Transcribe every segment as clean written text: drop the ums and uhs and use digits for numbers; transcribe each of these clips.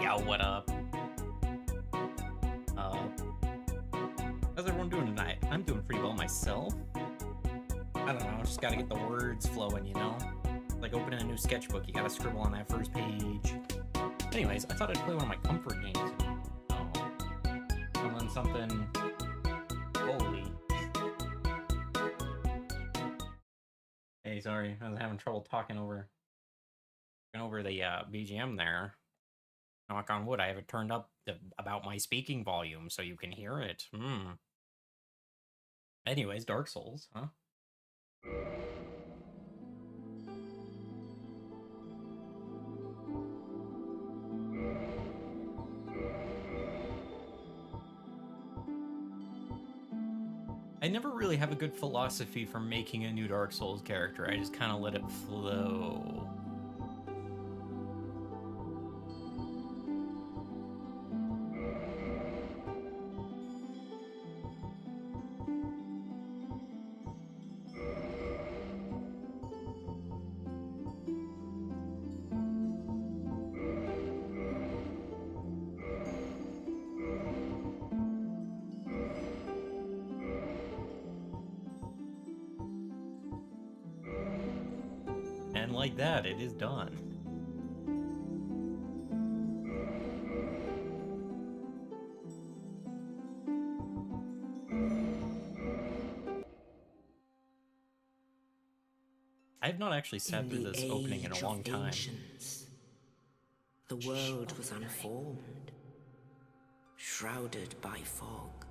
Yo, what up? Uh, how's everyone doing tonight? I'm doing pretty well myself. I don't know, just gotta get the words flowing, you know? Like opening a new sketchbook, you gotta scribble on that first page. Anyways, I thought I'd play one of my comfort games. Something. Holy. Hey, sorry, I was having trouble talking over the BGM there. Knock on wood, I have it turned up about my speaking volume so you can hear it. Anyways, Dark Souls, huh? I never really have a good philosophy for making a new Dark Souls character. I just kind of let it flow. And like that, it is done. I have not actually sat through this opening in a long time. The world was unformed, shrouded by fog.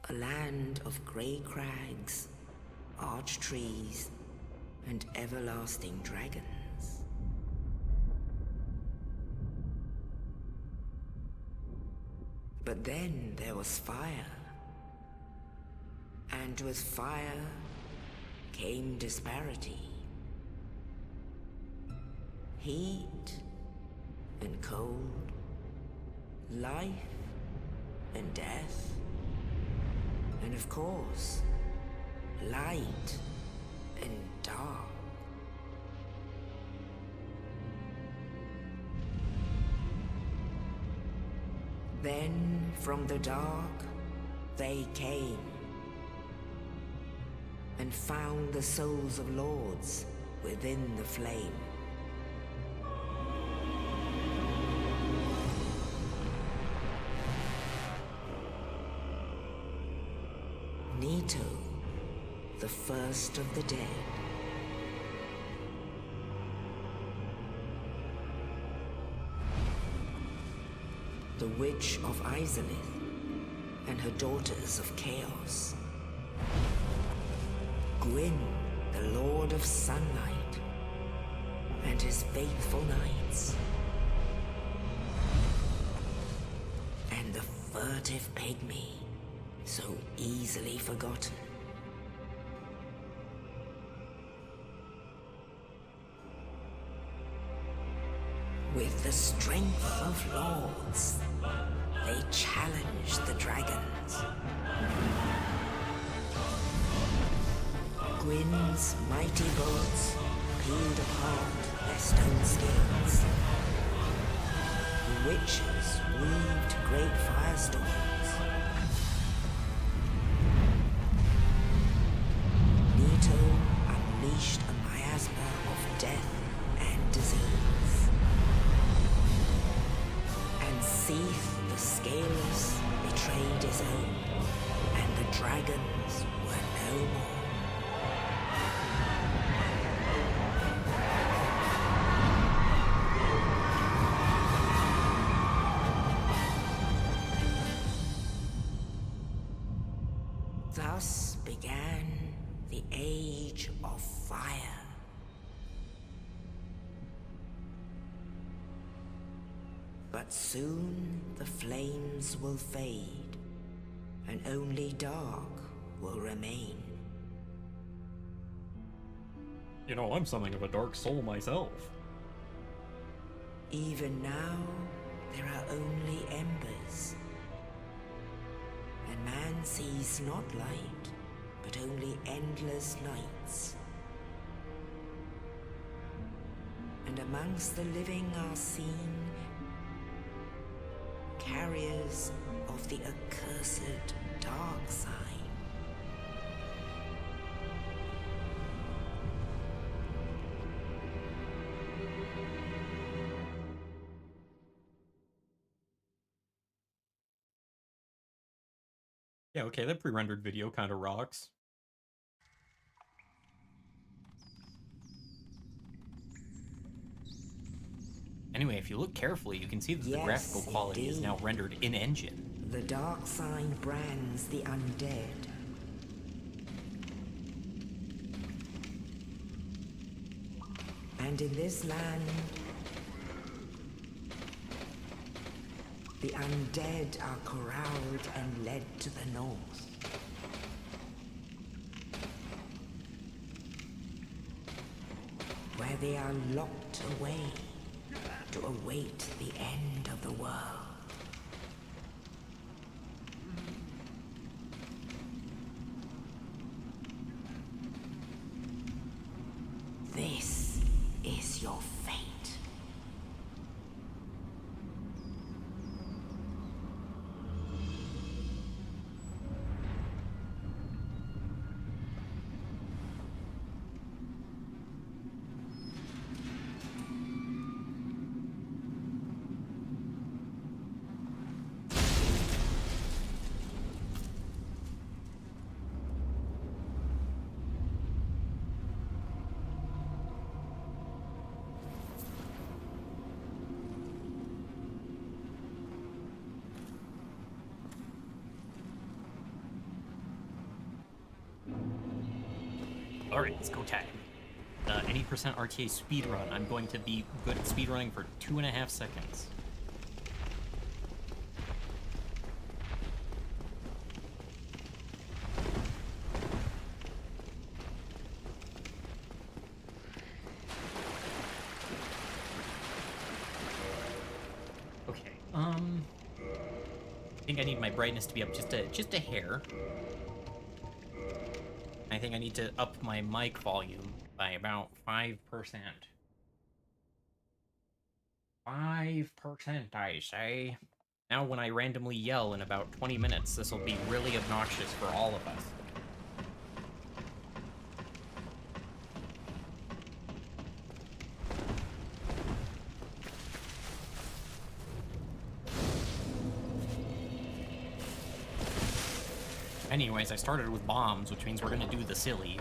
A land of grey crags, arch trees, and everlasting dragons. But then there was fire. And with fire came disparity. Heat and cold, life and death, and of course, light and dark. Then from the dark they came and found the souls of lords within the flame. Nito, the first of the dead. The Witch of Izalith and her daughters of Chaos. Gwyn, the Lord of Sunlight, and his faithful knights. And the furtive pygmy, so easily forgotten. With the strength of lords, they challenged the dragons. Gwyn's mighty bullets peeled apart their stone scales. The witches weaved great firestorms. Nito unleashed a miasma of death and disease. And Seath the Scaleless betrayed his own, and the dragons were no more. Thus began the Age of Fire. But soon the flames will fade, and only dark will remain. You know, I'm something of a dark soul myself. Even now, there are only embers. And man sees not light, but only endless nights. and amongst the living are seen carriers of the accursed dark sign. Yeah, okay, that pre-rendered video kind of rocks. Anyway, if you look carefully, you can see that the graphical quality is now rendered in-engine. The dark sign brands the undead. And in this land, the undead are corralled and led to the north. Where they are locked away to await the end of the world. This is your fate. Alright, let's go time. Any percent RTA speedrun. I'm going to be good at speedrunning for 2.5 seconds. Okay, I think I need my brightness to be up just a hair. I think I need to up my mic volume by about 5%. 5%, I say. Now when I randomly yell in about 20 minutes, this will be really obnoxious for all of us. Anyways, I started with bombs, which means we're gonna do the silly.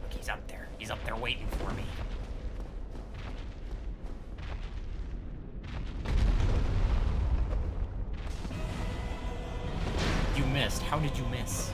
Look, he's up there. He's up there waiting for me. You missed. How did you miss?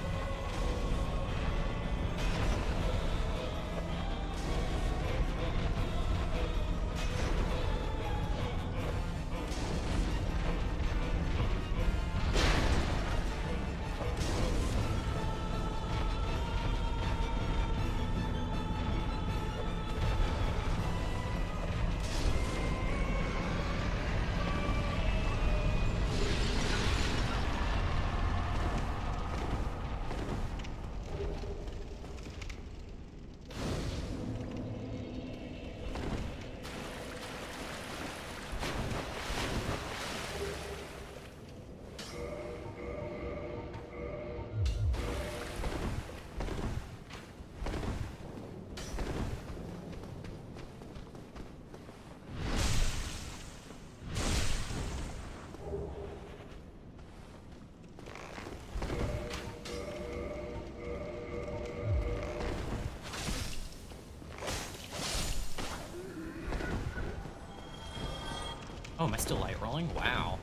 Oh, am I still light rolling? Wow.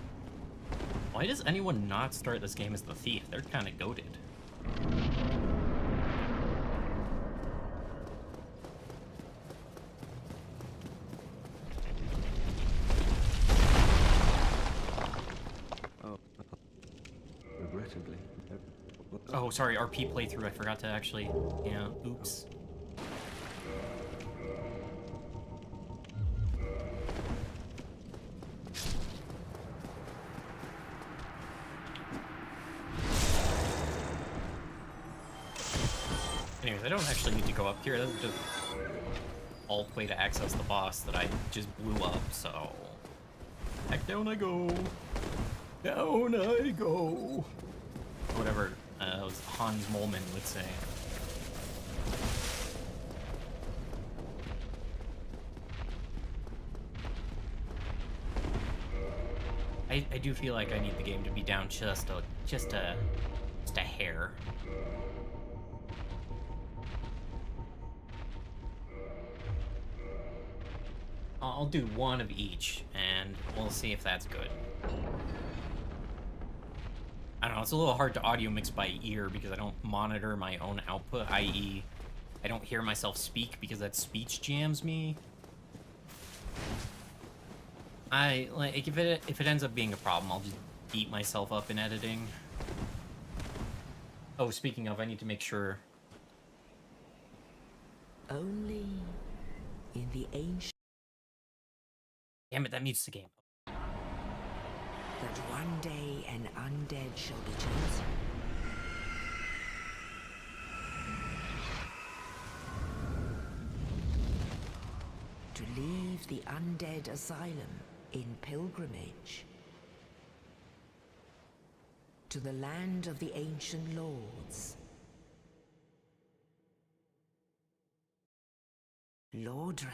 Why does anyone not start this game as the thief? They're kind of goated. Oh, regrettably. Oh, sorry, RP playthrough. I forgot to actually... Yeah, oops. Anyways, I don't actually need to go up here. That's just alt way to access the boss that I just blew up, so... Back down I go. Down I go. Whatever Hans Molman would say. I do feel like I need the game to be down just a hair. I'll do one of each, and we'll see if that's good. I don't know, it's a little hard to audio mix by ear because I don't monitor my own output, i.e. I don't hear myself speak because that speech jams me. If it ends up being a problem, I'll just beat myself up in editing. Oh, speaking of, I need to make sure. Only in the ancient Damn it, that mutes the game. that one day an undead shall be chosen. To leave the undead asylum in pilgrimage to the land of the ancient lords. Lordran.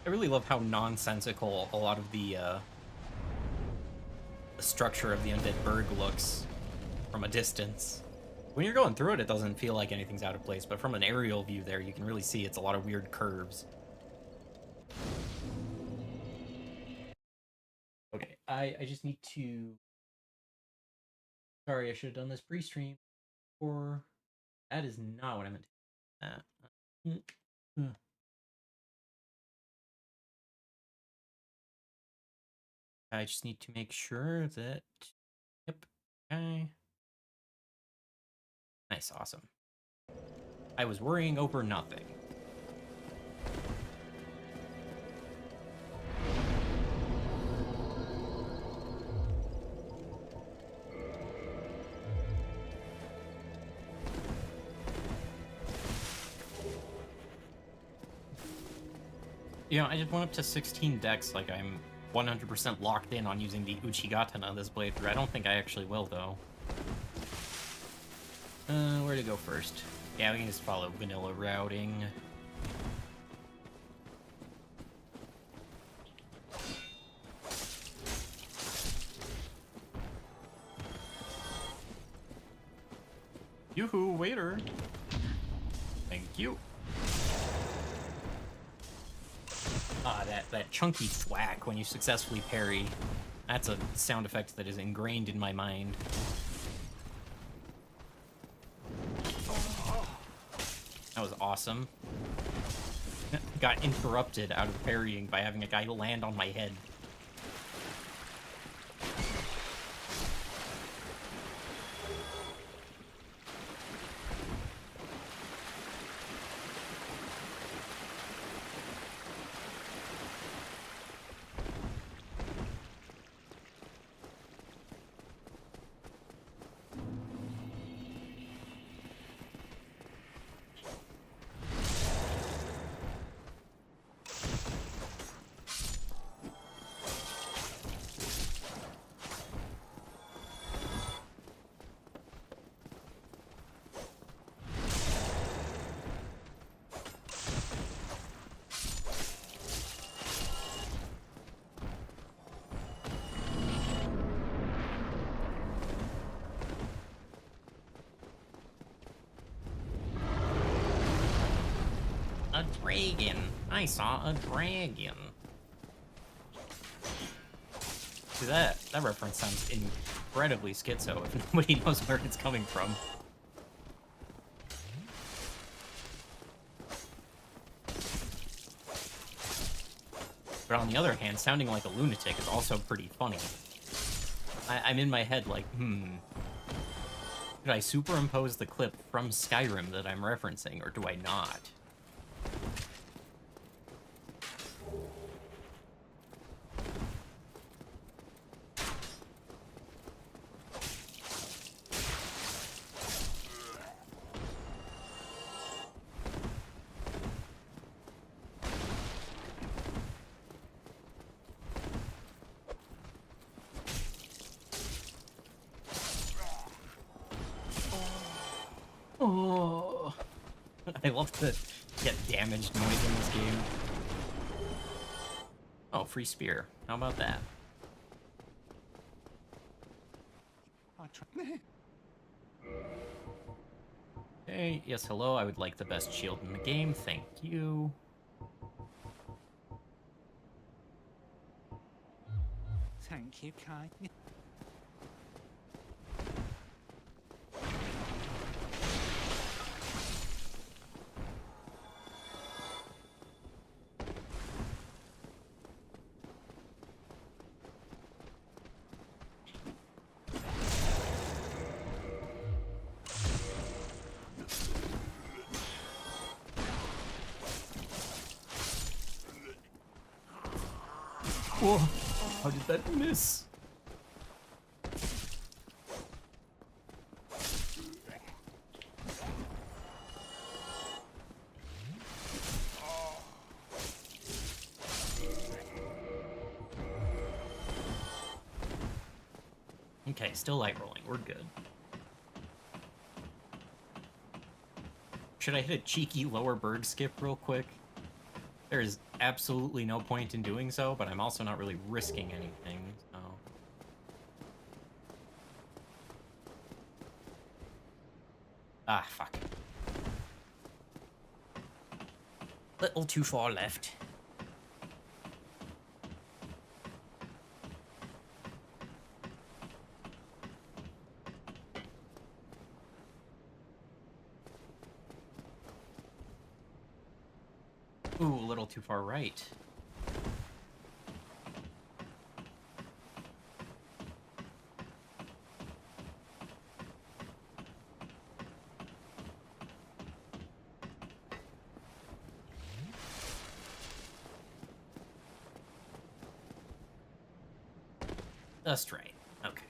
I really love how nonsensical a lot of the structure of the Undead Burg looks from a distance. When you're going through it, it doesn't feel like anything's out of place, but from an aerial view there, you can really see it's a lot of weird curves. Okay, I just need to... Sorry, I should have done this pre-stream, or... That is not what I meant to... I just need to make sure that... Yep. Okay. Nice, awesome. I was worrying over nothing. You know, I just went up to 16 decks like I'm 100% locked in on using the Uchigatana this playthrough. I don't think I actually will, though. Where to go first? Yeah, we can just follow vanilla routing. Yoo-hoo, waiter! Thank you. Ah, that chunky thwack when you successfully parry. That's a sound effect that is ingrained in my mind. That was awesome. Got interrupted out of parrying by having a guy land on my head. A dragon. I saw a dragon. See, that reference sounds incredibly schizo if nobody knows where it's coming from. But on the other hand, sounding like a lunatic is also pretty funny. I'm in my head like, Should I superimpose the clip from Skyrim that I'm referencing, or do I not? Oh, I love to get damaged noise in this game. Oh, free spear. How about that? Okay, yes, hello. I would like the best shield in the game. Thank you. Thank you, Kai. Whoa, how did that miss? Okay, still light rolling. We're good. Should I hit a cheeky lower bird skip real quick? There's absolutely no point in doing so, but I'm also not really risking anything, so... Ah, fuck. Little too far left. Ooh, a little too far right. Just right. Okay.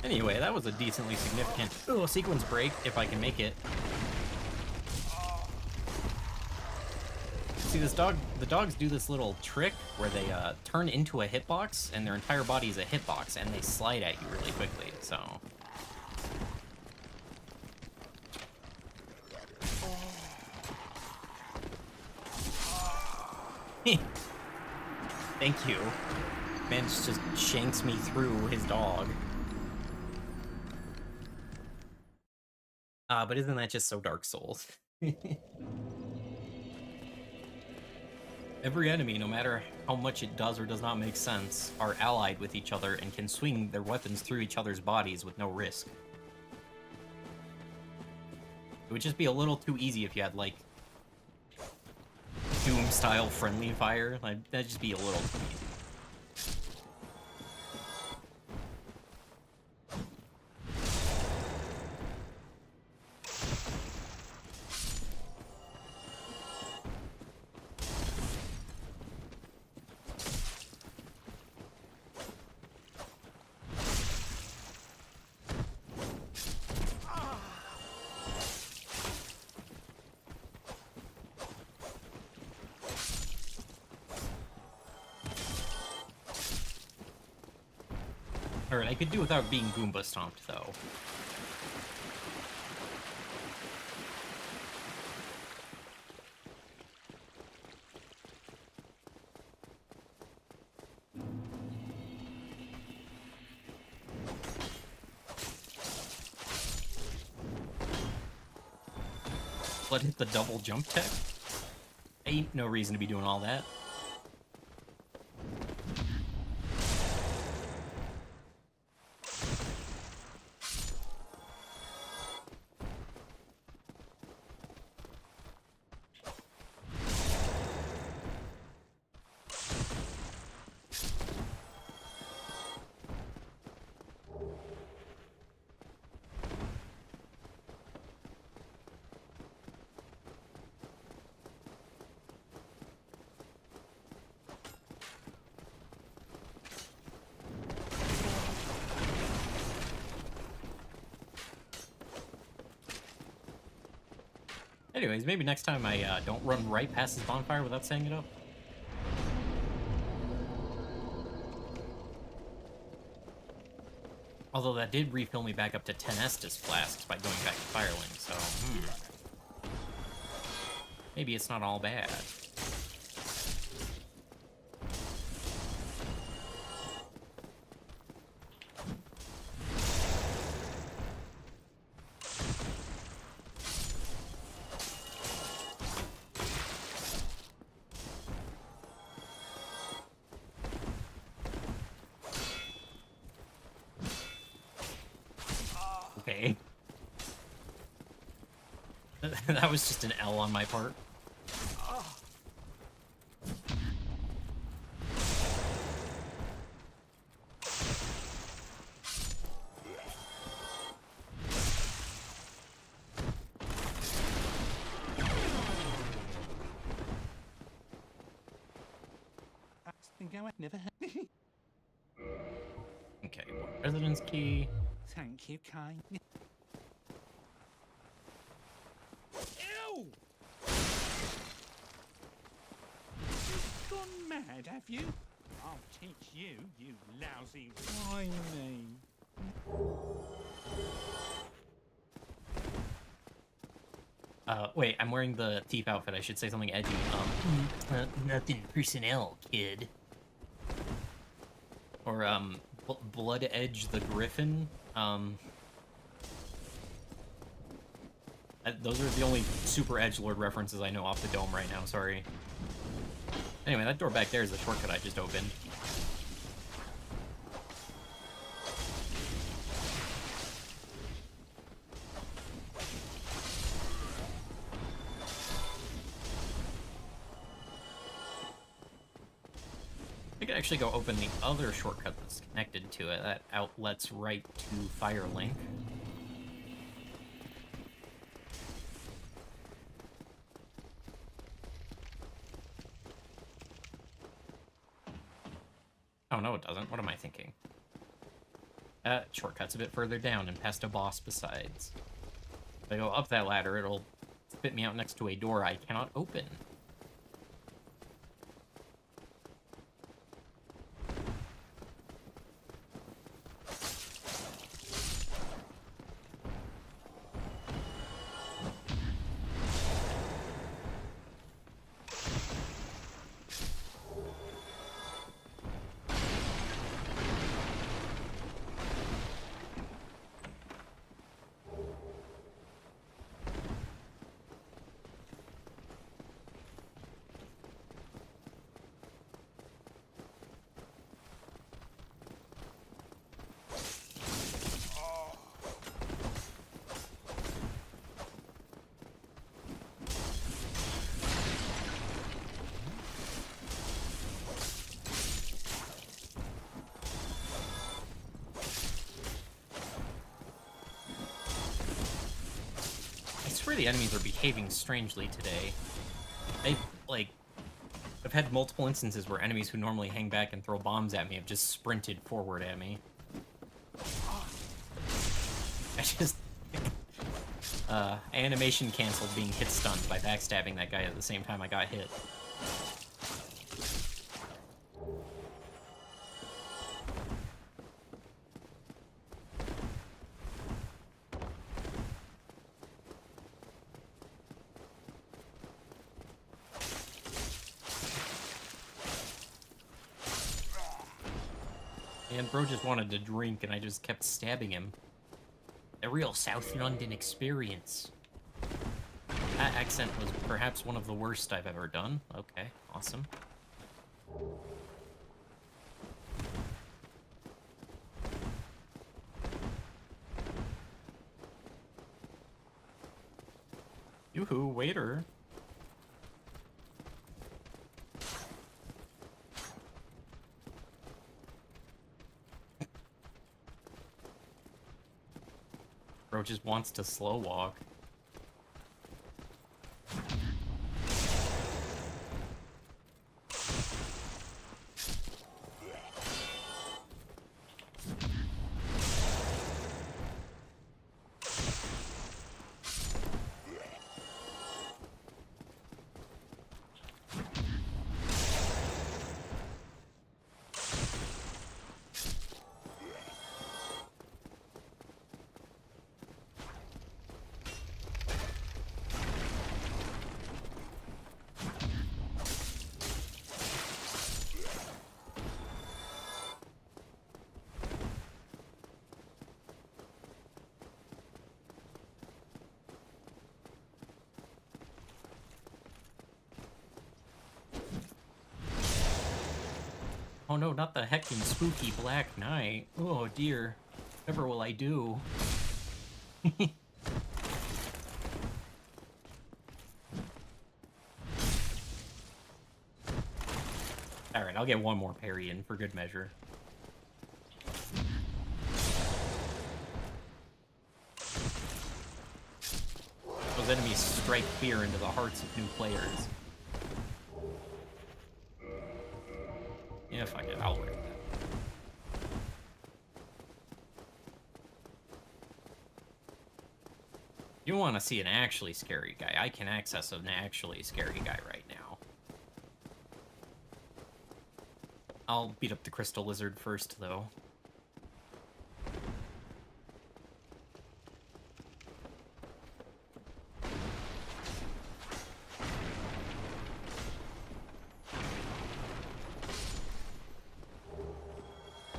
Anyway, that was a decently significant sequence break, if I can make it. See, the dogs do this little trick where they turn into a hitbox, and their entire body is a hitbox, and they slide at you really quickly, so... Thank you. Man just shanks me through his dog. But isn't that just so Dark Souls? Every enemy, no matter how much it does or does not make sense, are allied with each other and can swing their weapons through each other's bodies with no risk. It would just be a little too easy if you had, like, Doom-style friendly fire. Like, that'd just be a little too easy. Alright, I could do without being Goomba stomped, though. Let hit the double jump tech? Ain't no reason to be doing all that. Anyways, maybe next time I don't run right past this bonfire without setting it up. Although that did refill me back up to 10 Estus flasks by going back to Firelink, so maybe it's not all bad. Okay. That was just an L on my part. That's the go I never had. Okay, residence key. Thank you, kind. Ew! You've gone mad, have you? I'll teach you, you lousy. Why me? Wait, I'm wearing the thief outfit. I should say something edgy. Nothing personnel, kid. Or, Blood Edge the Griffin. Those are the only super edgelord references I know off the dome right now, sorry. Anyway, that door back there is the shortcut I just opened. I could actually go open the other shortcut that's connected to it. That outlets right to Firelink. Oh, no, it doesn't. What am I thinking? Shortcut's a bit further down and past a boss besides. If I go up that ladder, it'll spit me out next to a door I cannot open. I swear the enemies are behaving strangely today. I've had multiple instances where enemies who normally hang back and throw bombs at me have just sprinted forward at me. I just... animation canceled being hit stunned by backstabbing that guy at the same time I got hit. And bro just wanted to drink, and I just kept stabbing him. A real South London experience. That accent was perhaps one of the worst I've ever done. Okay, awesome. Yoo-hoo, waiter. Bro just wants to slow walk. Oh no, not the heckin' spooky Black Knight. Oh dear. Whatever will I do? Alright, I'll get one more parry in for good measure. Those enemies strike fear into the hearts of new players. Yeah, fuck it, I'll work that. You want to see an actually scary guy? I can access an actually scary guy right now. I'll beat up the Crystal Lizard first, though.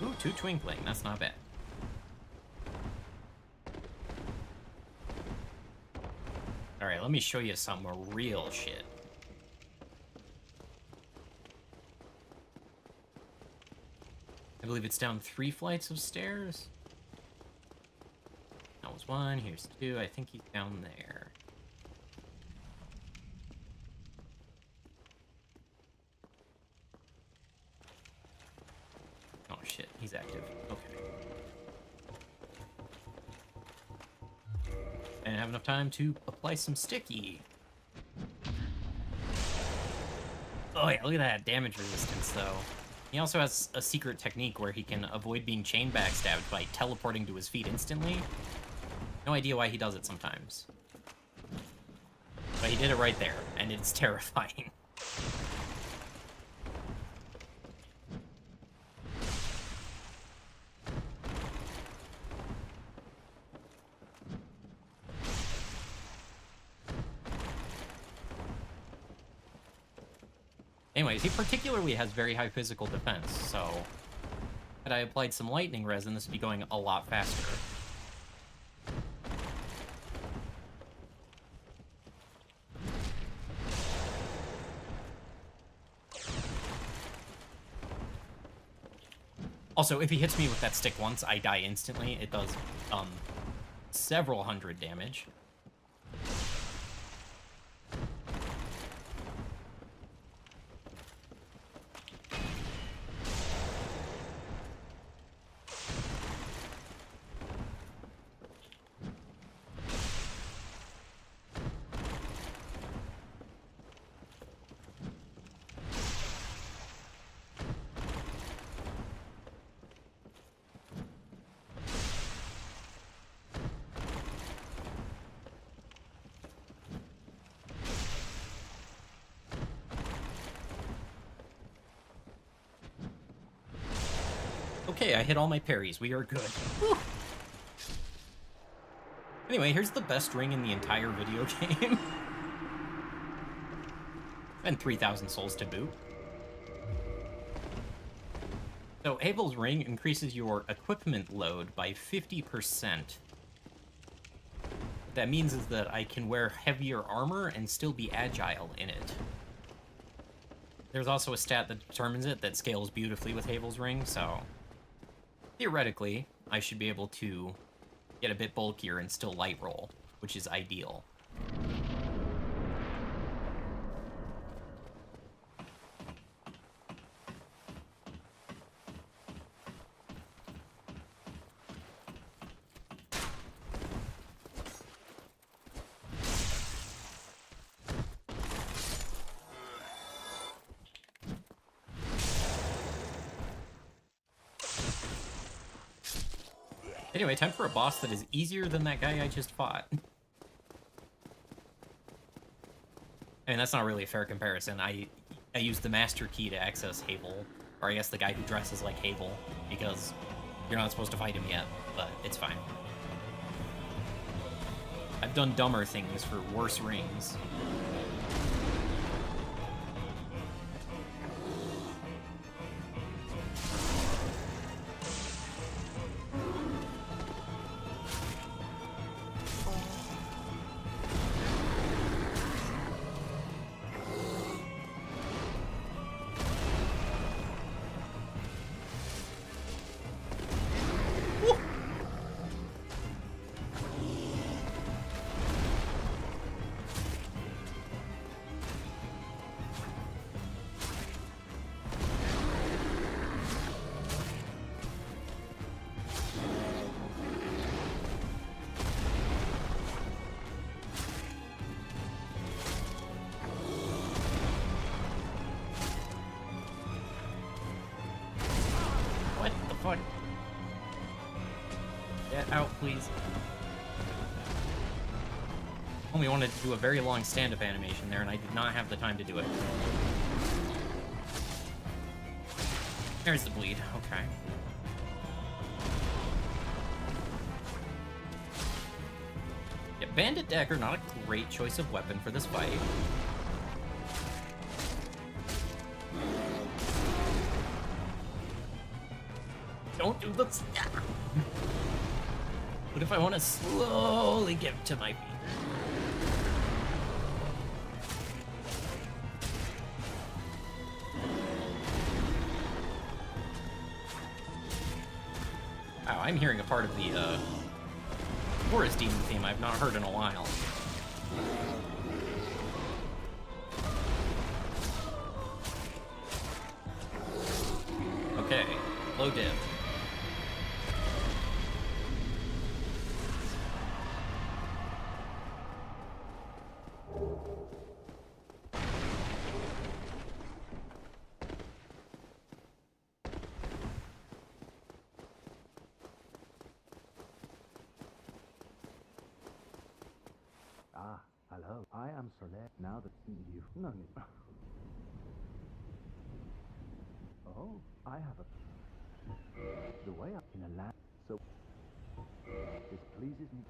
Ooh, 2 twinkling. That's not bad. Alright, let me show you some real shit. I believe it's down 3 flights of stairs. That was 1, here's 2. I think he's down there. Oh shit, he's active. Okay. I didn't have enough time to apply some sticky. Oh yeah, look at that damage resistance though. He also has a secret technique where he can avoid being chain backstabbed by teleporting to his feet instantly. No idea why he does it sometimes. But he did it right there, and it's terrifying. Anyways, he particularly has very high physical defense, so had I applied some lightning resin, this would be going a lot faster. Also, if he hits me with that stick once, I die instantly. It does several hundred damage. Okay, I hit all my parries. We are good. Whew. Anyway, here's the best ring in the entire video game. And 3,000 souls to boot. So, Abel's ring increases your equipment load by 50%. What that means is that I can wear heavier armor and still be agile in it. There's also a stat that determines it that scales beautifully with Abel's ring, so theoretically, I should be able to get a bit bulkier and still light roll, which is ideal. Anyway, time for a boss that is easier than that guy I just fought. I mean, that's not really a fair comparison. I used the master key to access Havel, or I guess the guy who dresses like Havel, because you're not supposed to fight him yet, but it's fine. I've done dumber things for worse rings. please. Only wanted to do a very long stand-up animation there, and I did not have the time to do it. There's the bleed. Okay. Yeah, Bandit Dagger, not a great choice of weapon for this fight. Don't do the stab. What if I want to slowly get to my feet? Wow, I'm hearing a part of the Forest Demon theme I've not heard in a while. Okay, low div. Ah, hello. I am Soler. Now that you... No need. Oh, I have a... The way up in a land... So... This pleases me.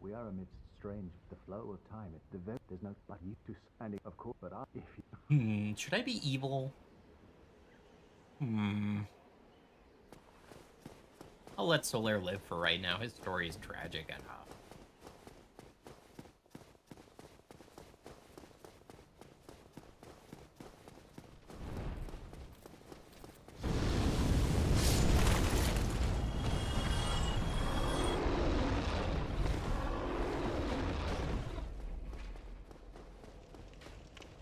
We are amidst strange... The flow of time. There's no... But you to... And of course, but I... If you... Should I be evil? I'll let Soler live for right now. His story is tragic enough.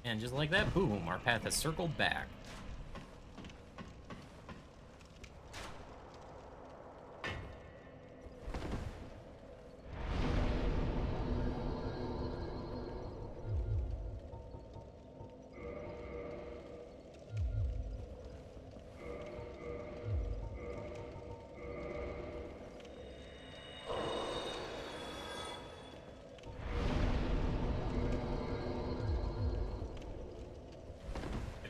And just like that, boom, our path has circled back.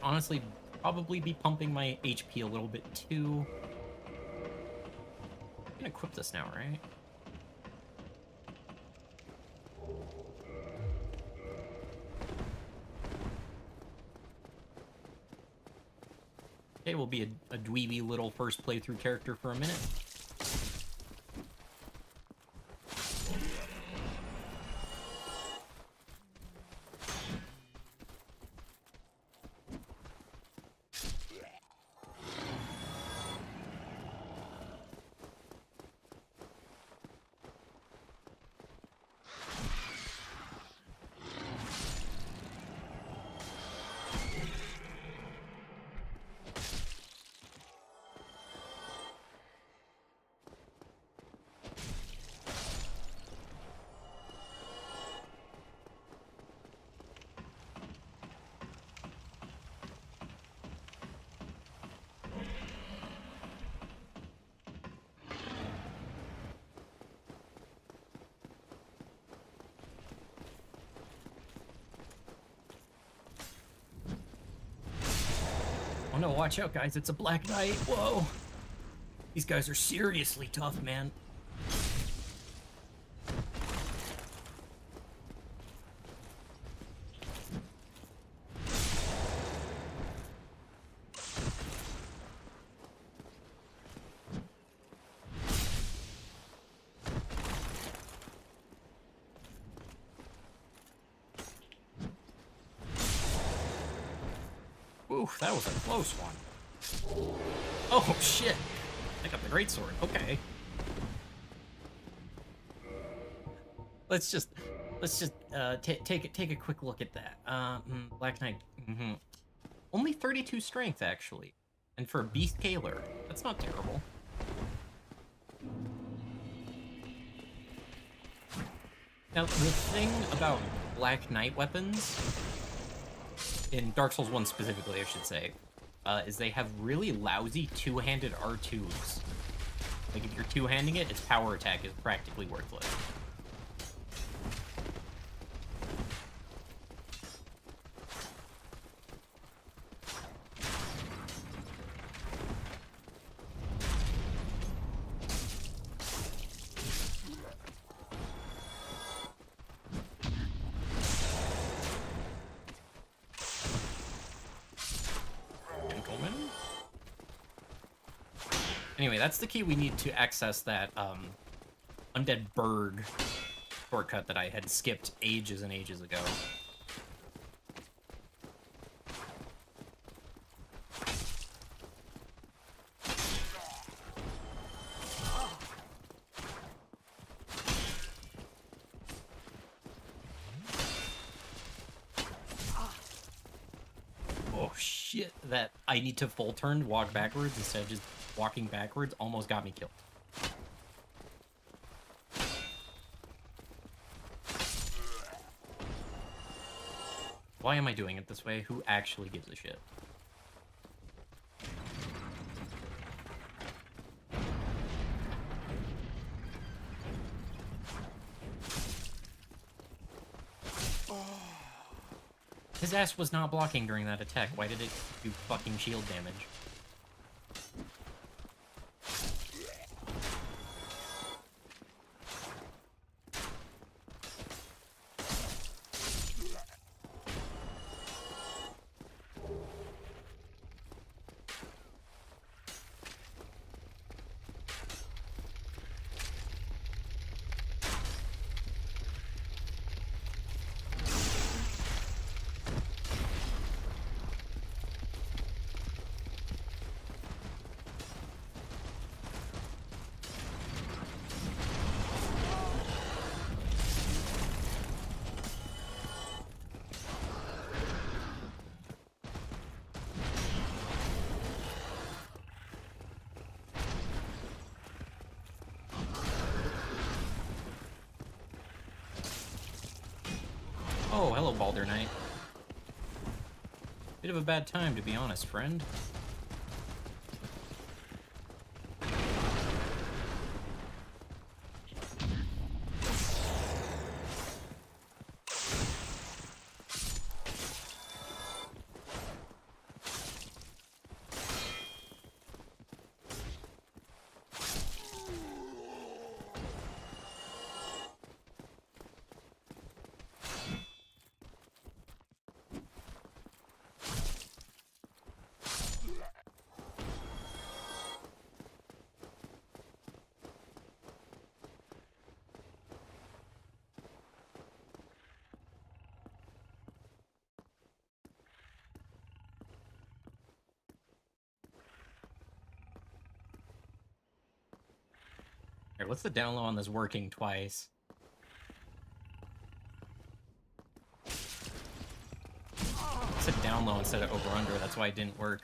Honestly, probably be pumping my HP a little bit too. I can equip this now, right? Okay, we'll be a dweeby little first playthrough character for a minute. Oh no, watch out, guys. It's a Black Knight. Whoa. These guys are seriously tough, man. Oof, that was a close one. Oh, shit. I got the greatsword. Okay. Let's just take a quick look at that. Black Knight. Only 32 strength, actually. And for a beast scaler, that's not terrible. Now, the thing about Black Knight weapons, in Dark Souls 1 specifically, I should say, is they have really lousy two-handed R2s. Like, if you're two-handing it, its power attack is practically worthless. Gentlemen? Anyway, that's the key we need to access that, Undead Berg shortcut that I had skipped ages and ages ago. Oh shit, that I need to full turn, walk backwards instead of just walking backwards almost got me killed. Why am I doing it this way? Who actually gives a shit? His ass was not blocking during that attack. Why did it do fucking shield damage? Oh, hello, Baldur Knight. Bit of a bad time, to be honest, friend. Here, what's the down low on this working twice? I said down low instead of over under, that's why it didn't work.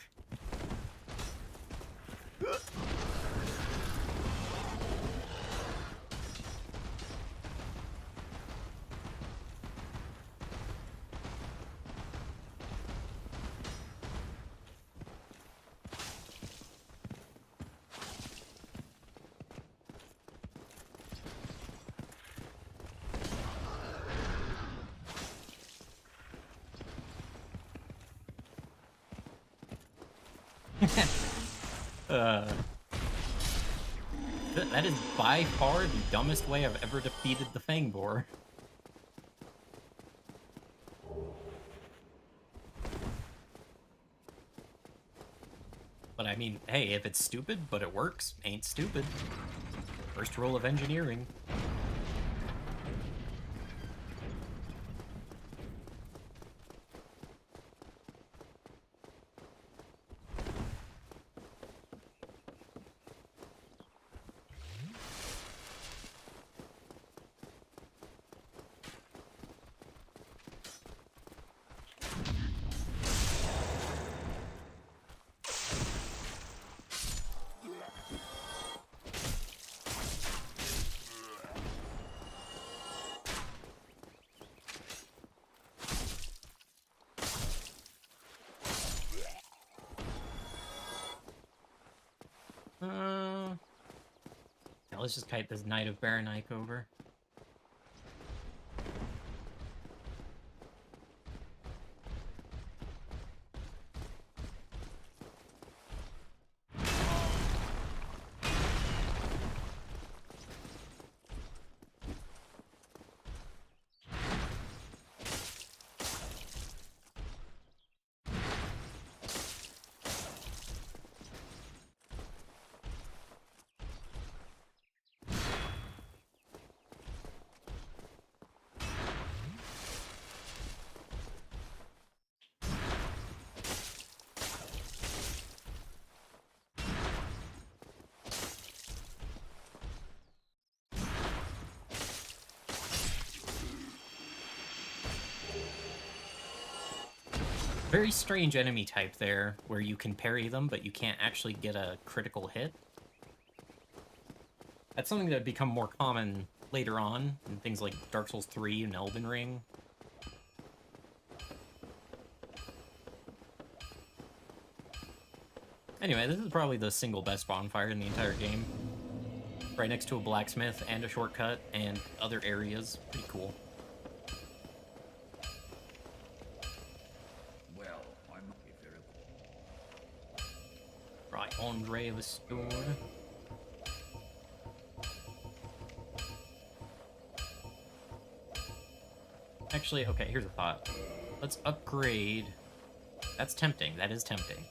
That is by far the dumbest way I've ever defeated the Fangbor. But I mean, hey, if it's stupid, but it works, ain't stupid. First rule of engineering. Yeah, let's just kite this Knight of Baranike over. Very strange enemy type there, where you can parry them, but you can't actually get a critical hit. That's something that would become more common later on in things like Dark Souls 3 and Elden Ring. Anyway, this is probably the single best bonfire in the entire game. Right next to a blacksmith and a shortcut and other areas. Pretty cool. Well, I'm if you're Right, Andre restored. Actually, okay, here's a thought. Let's upgrade. That's tempting. That is tempting.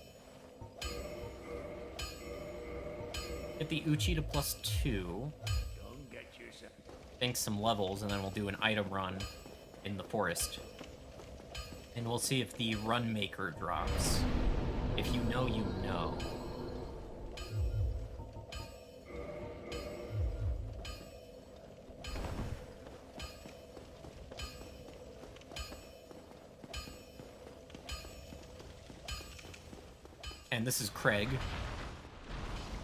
Get the Uchi to +2. don't get yourself. Think some levels, and then we'll do an item run in the forest. And we'll see if the run maker drops. If you know, you know. And this is Craig.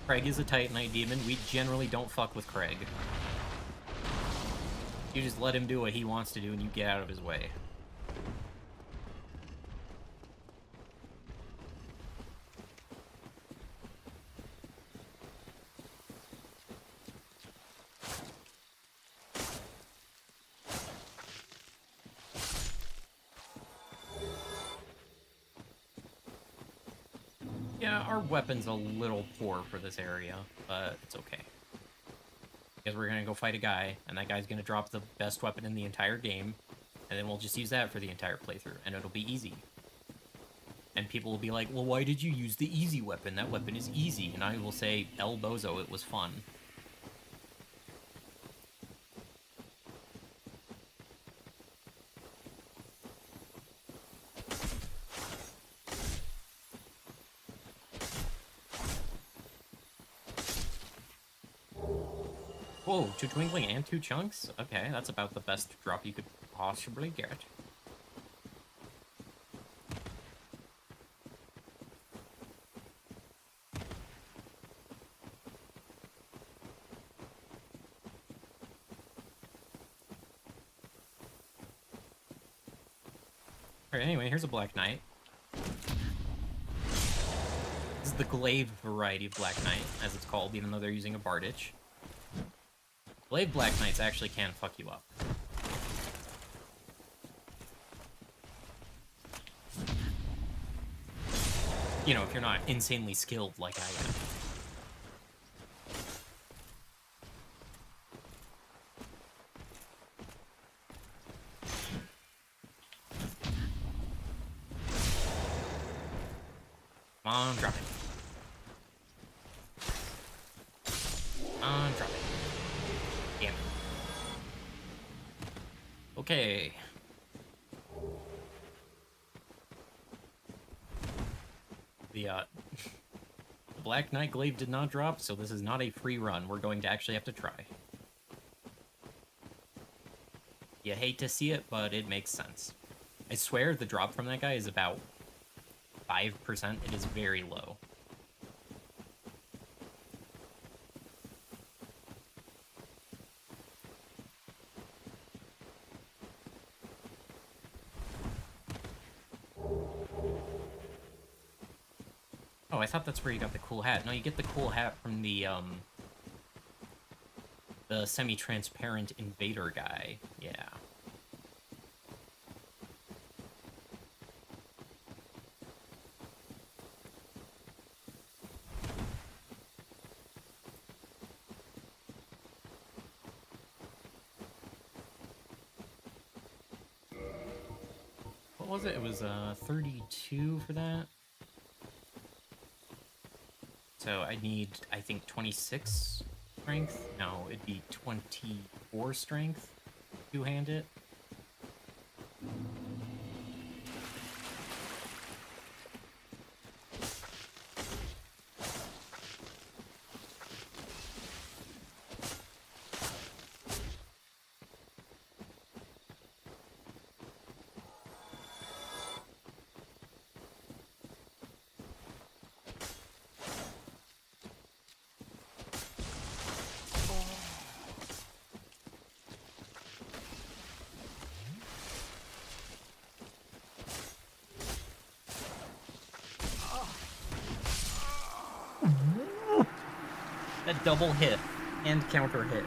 Craig is a Titanite demon. We generally don't fuck with Craig. You just let him do what he wants to do and you get out of his way. Yeah, our weapon's a little poor for this area, but it's okay. Because we're gonna go fight a guy, and that guy's gonna drop the best weapon in the entire game, and then we'll just use that for the entire playthrough, and it'll be easy. And people will be like, well, why did you use the easy weapon? That weapon is easy. And I will say, El Bozo, it was fun. Whoa, 2 twinkling and 2 chunks? Okay, that's about the best drop you could possibly get. Alright, anyway, here's a Black Knight. This is the glaive variety of Black Knight, as it's called, even though they're using a Bardich. Glaive Black Knights actually can fuck you up. You know, if you're not insanely skilled like I am. Come on, drop it. Come on, drop it. Damn it. Okay. The Black Knight Glaive did not drop, so this is not a free run. We're going to actually have to try. You hate to see it, but it makes sense. I swear the drop from that guy is about 5%. It is very low. Oh, I thought that's where you got the cool hat. No, you get the cool hat from the The semi-transparent invader guy. Yeah. What was it? It was 32 for that. So I need, I think, 26 strength. No, it'd be 24 strength. Two-hand it. That double hit and counter hit.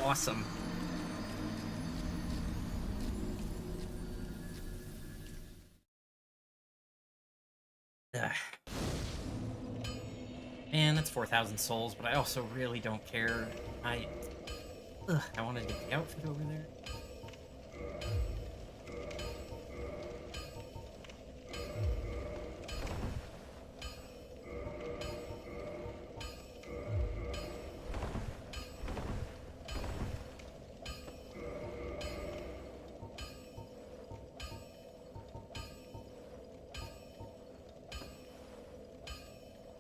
Awesome. Ugh. Man, that's 4,000 souls, but I also really don't care. I wanted to get the outfit over there.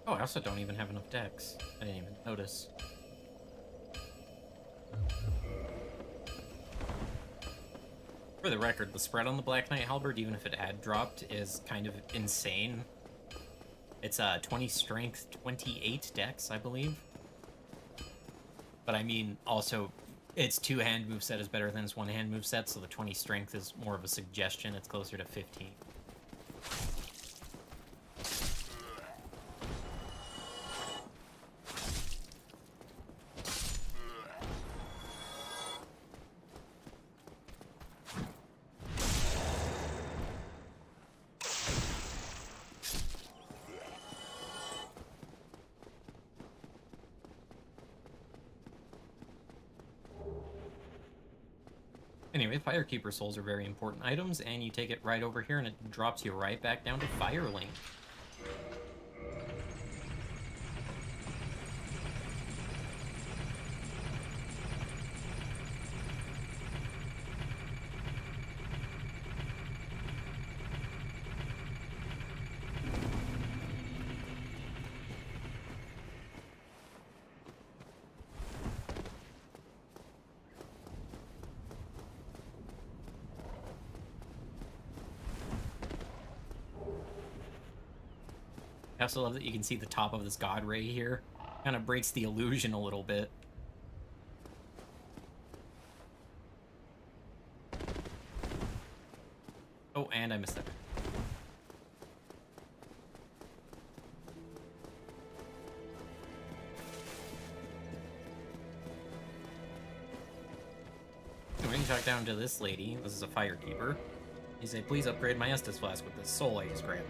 Oh, I also don't even have enough decks. I didn't even notice. For the record, the spread on the Black Knight Halberd, even if it had dropped, is kind of insane. It's 20 strength, 28 decks, I believe. But I mean, also, its two-hand moveset is better than its one-hand moveset, so the 20 strength is more of a suggestion. It's closer to 15. Anyway, Firekeeper souls are very important items, and you take it right over here, and it drops you right back down to Firelink. I also love that you can see the top of this God Ray here. Kind of breaks the illusion a little bit. Oh, and I missed that. Anyway, you talk down to this lady. This is a Firekeeper. You say, please upgrade my Estus Flask with this soul I just grabbed.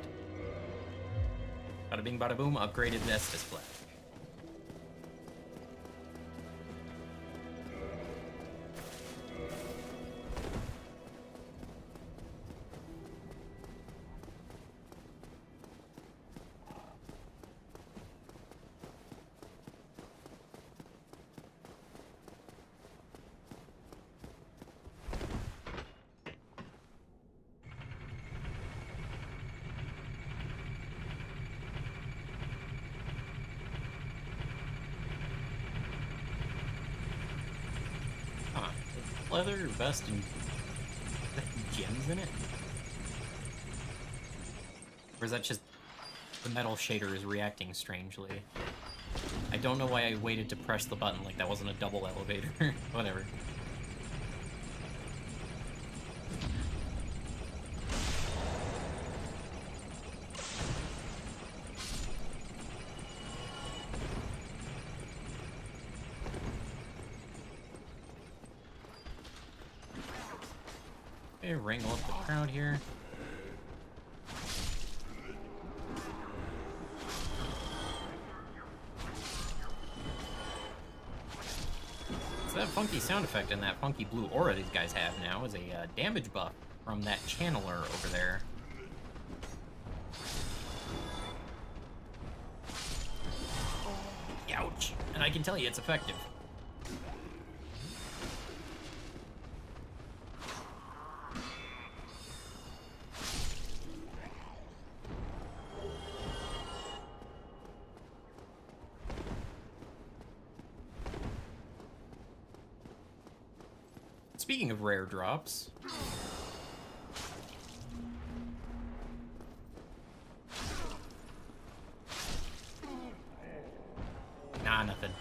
Bada bing, bada boom, upgraded Estus Flask. Leather vest and gems in it? Or is that just the metal shader is reacting strangely? I don't know why I waited to press the button like that wasn't a double elevator. Whatever. Okay, wrangle up the crowd here. So that funky sound effect and that funky blue aura these guys have now is a damage buff from that channeler over there. Ouch! And I can tell you it's effective. Speaking of rare drops... Nah, nothing.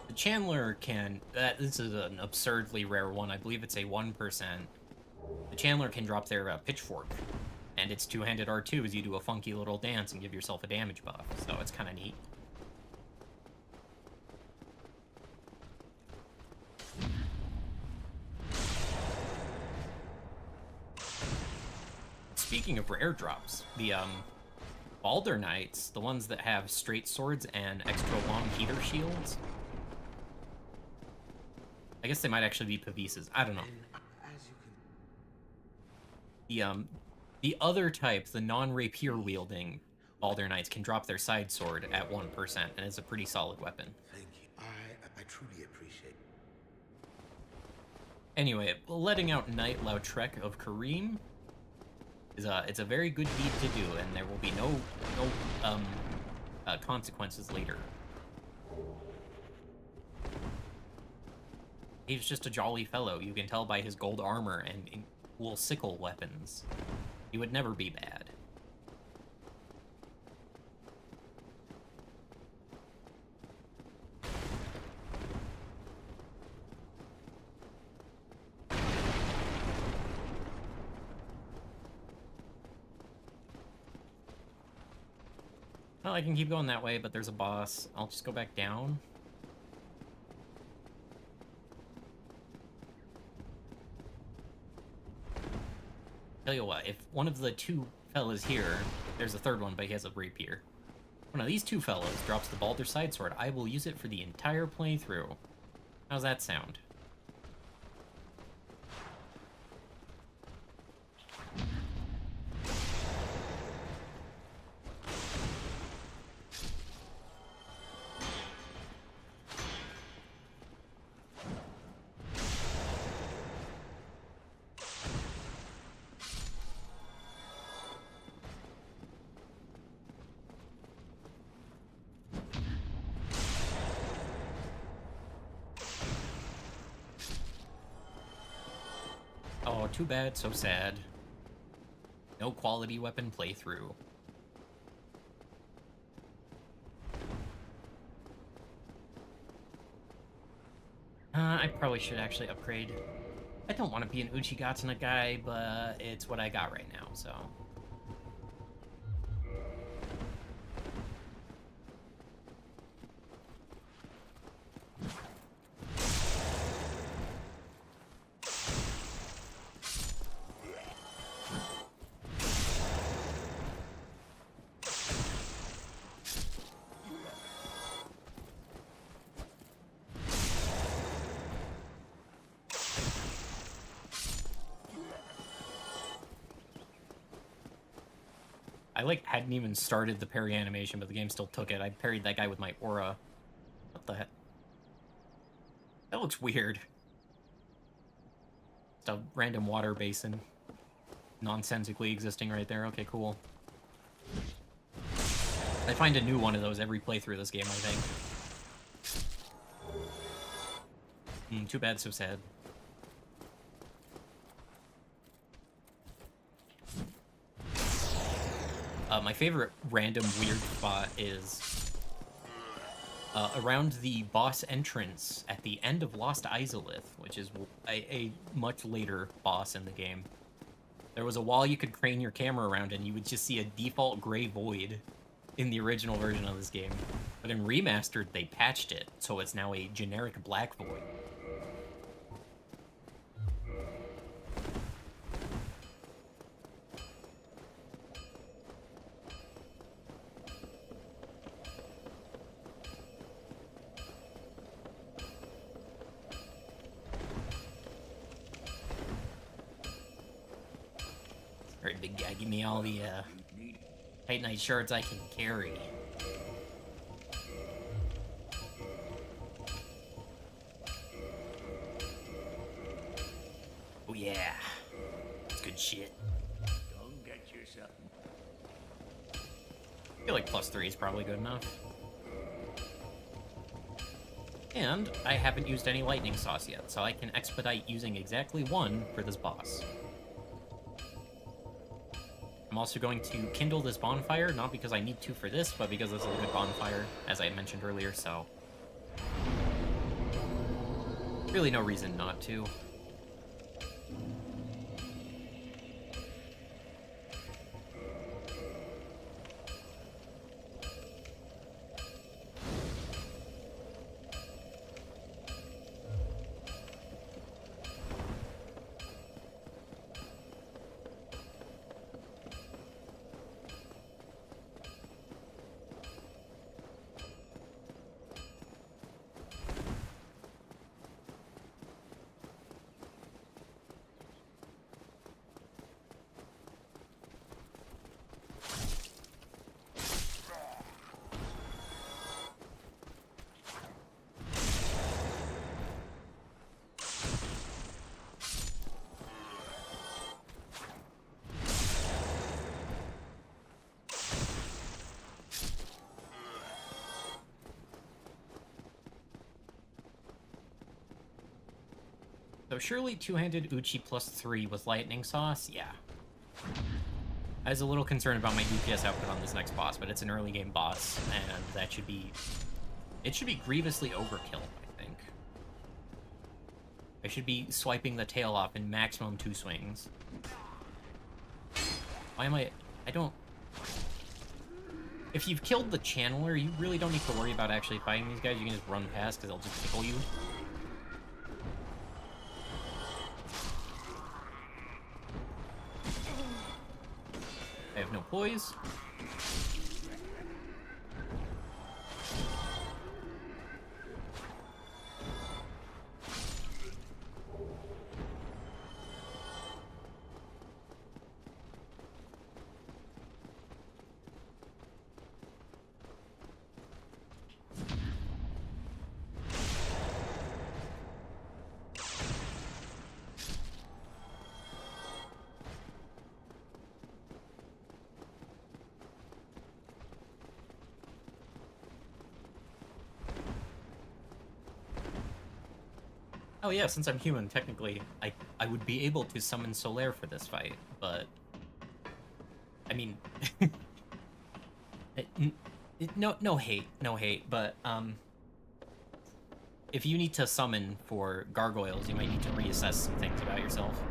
The Chandler can... this is an absurdly rare one. I believe it's a 1%. The Chandler can drop their pitchfork. And its two-handed R2 as you do a funky little dance and give yourself a damage buff. So it's kind of neat. Speaking of rare drops, the Balder Knights, the ones that have straight swords and extra long heater shields. I guess they might actually be Pavises. I don't know. The other types, the non-rapier wielding Balder Knights, can drop their side sword at 1%, and it's a pretty solid weapon. Thank you. I truly appreciate it. Anyway, letting out Knight Lautrec of Kareem is it's a very good deed to do, and there will be no consequences later. He's just a jolly fellow. You can tell by his gold armor and cool sickle weapons. He would never be bad. Well, I can keep going that way, but there's a boss. I'll just go back down. Tell you what, if one of the two fellas here, there's a third one, but he has a rapier. One of these two fellas drops the Balder side sword, I will use it for the entire playthrough. How's that sound? Oh, too bad, so sad. No quality weapon playthrough. I probably should actually upgrade. I don't want to be an Uchigatsuna guy, but it's what I got right now, so... I, hadn't even started the parry animation, but the game still took it. I parried that guy with my aura. What the heck? That looks weird. Just a random water basin. Nonsensically existing right there. Okay, cool. I find a new one of those every playthrough of this game, I think. Too bad, so sad. My favorite random weird spot is around the boss entrance at the end of Lost Izalith, which is a much later boss in the game. There was a wall you could crane your camera around and you would just see a default gray void in the original version of this game. But in Remastered, they patched it, so it's now a generic black void. big guy. Give me all the Titanite shards I can carry. Oh yeah, that's good shit. Don't get yourself. I feel like +3 is probably good enough. And I haven't used any lightning sauce yet, so I can expedite using exactly 1 for this boss. I'm also going to kindle this bonfire, not because I need to for this, but because this is a good bonfire, as I mentioned earlier, so... really no reason not to. So surely two-handed Uchi +3 with lightning sauce? Yeah. I was a little concerned about my DPS output on this next boss, but it's an early game boss, and that should be... it should be grievously overkill, I think. I should be swiping the tail off in maximum 2 swings. Why am I don't... If you've killed the channeler, you really don't need to worry about actually fighting these guys. You can just run past, because they'll just tickle you. I have no poise. Oh yeah, since I'm human, technically, I would be able to summon Solaire for this fight, but... I mean... no hate, but, if you need to summon for gargoyles, you might need to reassess some things about yourself.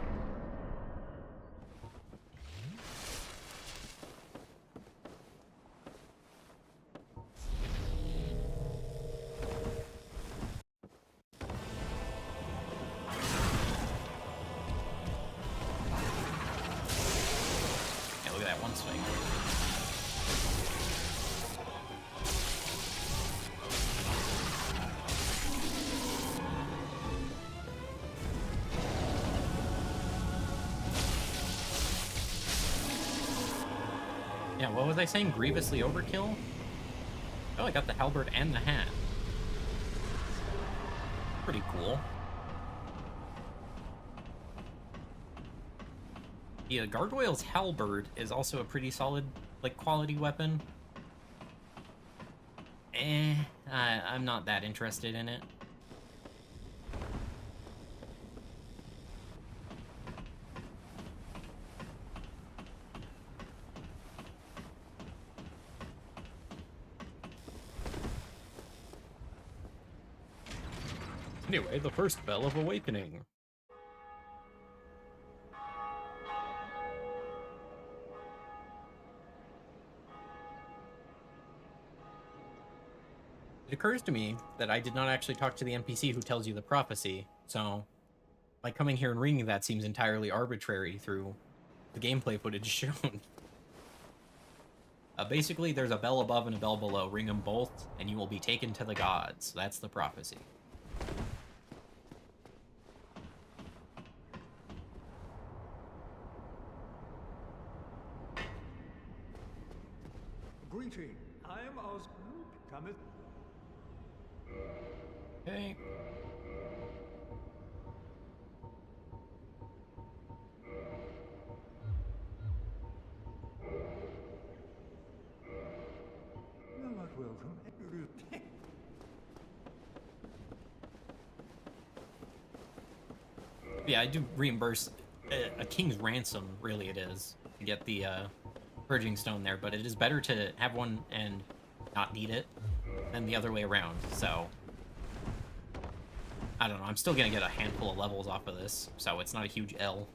Yeah, what was I saying? Grievously overkill? Oh, I got the halberd and the hat. Pretty cool. The Gargoyle's halberd is also a pretty solid, like, quality weapon. I'm not that interested in it. Anyway, the first bell of awakening. It occurs to me that I did not actually talk to the NPC who tells you the prophecy, so by coming here and reading that seems entirely arbitrary through the gameplay footage shown. Basically, there's a bell above and a bell below. Ring them both, and you will be taken to the gods. That's the prophecy. Greeting. I am Osgood. Cometh. Okay. Thou art welcome. Yeah, I do reimburse a king's ransom, really it is, to get the purging stone there, but it is better to have one and not need it than the other way around, so I don't know, I'm still gonna get a handful of levels off of this, so it's not a huge L.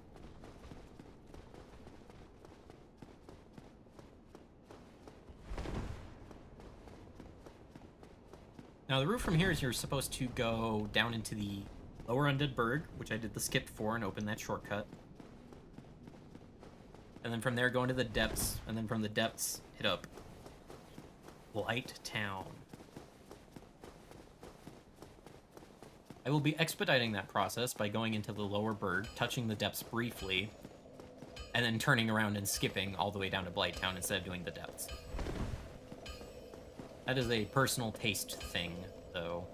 Now the route from here is you're supposed to go down into the Lower Undead Burg, which I did the skip for and opened that shortcut. And then from there go into the depths, and then from the depths hit up Blight Town. I will be expediting that process by going into the Lower Burg, touching the depths briefly, and then turning around and skipping all the way down to Blight Town instead of doing the depths. That is a personal taste thing, though.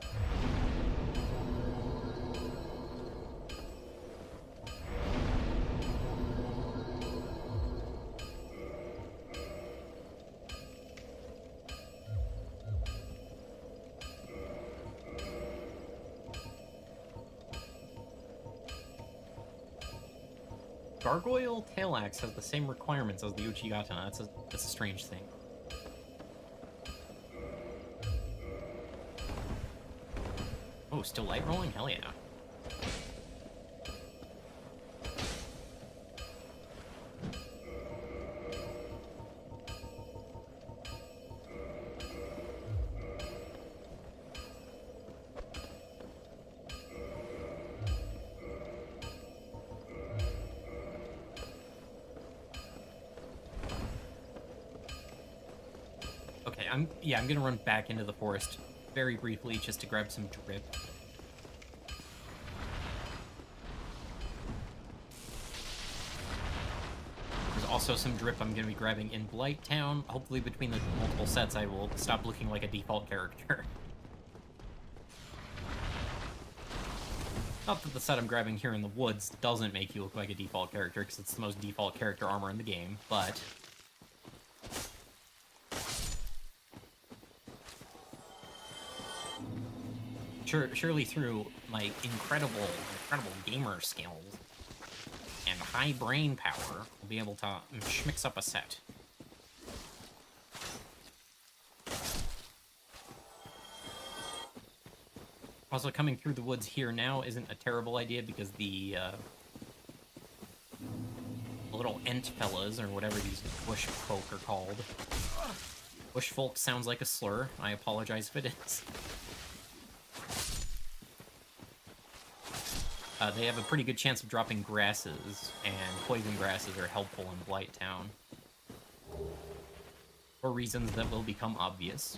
Gargoyle Tail Axe has the same requirements as the Uchigatana. That's a strange thing. Oh, still light rolling? Hell yeah. Okay, I'm gonna run back into the forest very briefly just to grab some drip. There's also some drip I'm gonna be grabbing in Blight Town. Hopefully between the multiple sets I will stop looking like a default character. Not that the set I'm grabbing here in the woods doesn't make you look like a default character, because it's the most default character armor in the game, but surely through my incredible gamer skills and high brain power, I'll be able to mix up a set. Also, coming through the woods here now isn't a terrible idea because the little ent fellas, or whatever these bush folk are called. Bush folk sounds like a slur. I apologize if it is. They have a pretty good chance of dropping grasses, and poison grasses are helpful in Blight Town. For reasons that will become obvious.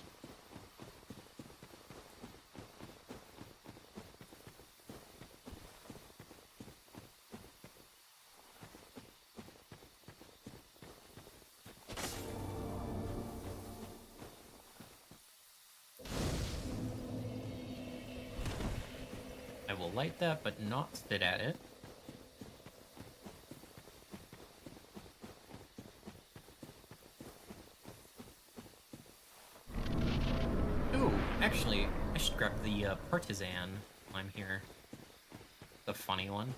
I will light that, but not spit at it. Ooh, actually, I should grab the partisan while I'm here. The funny one.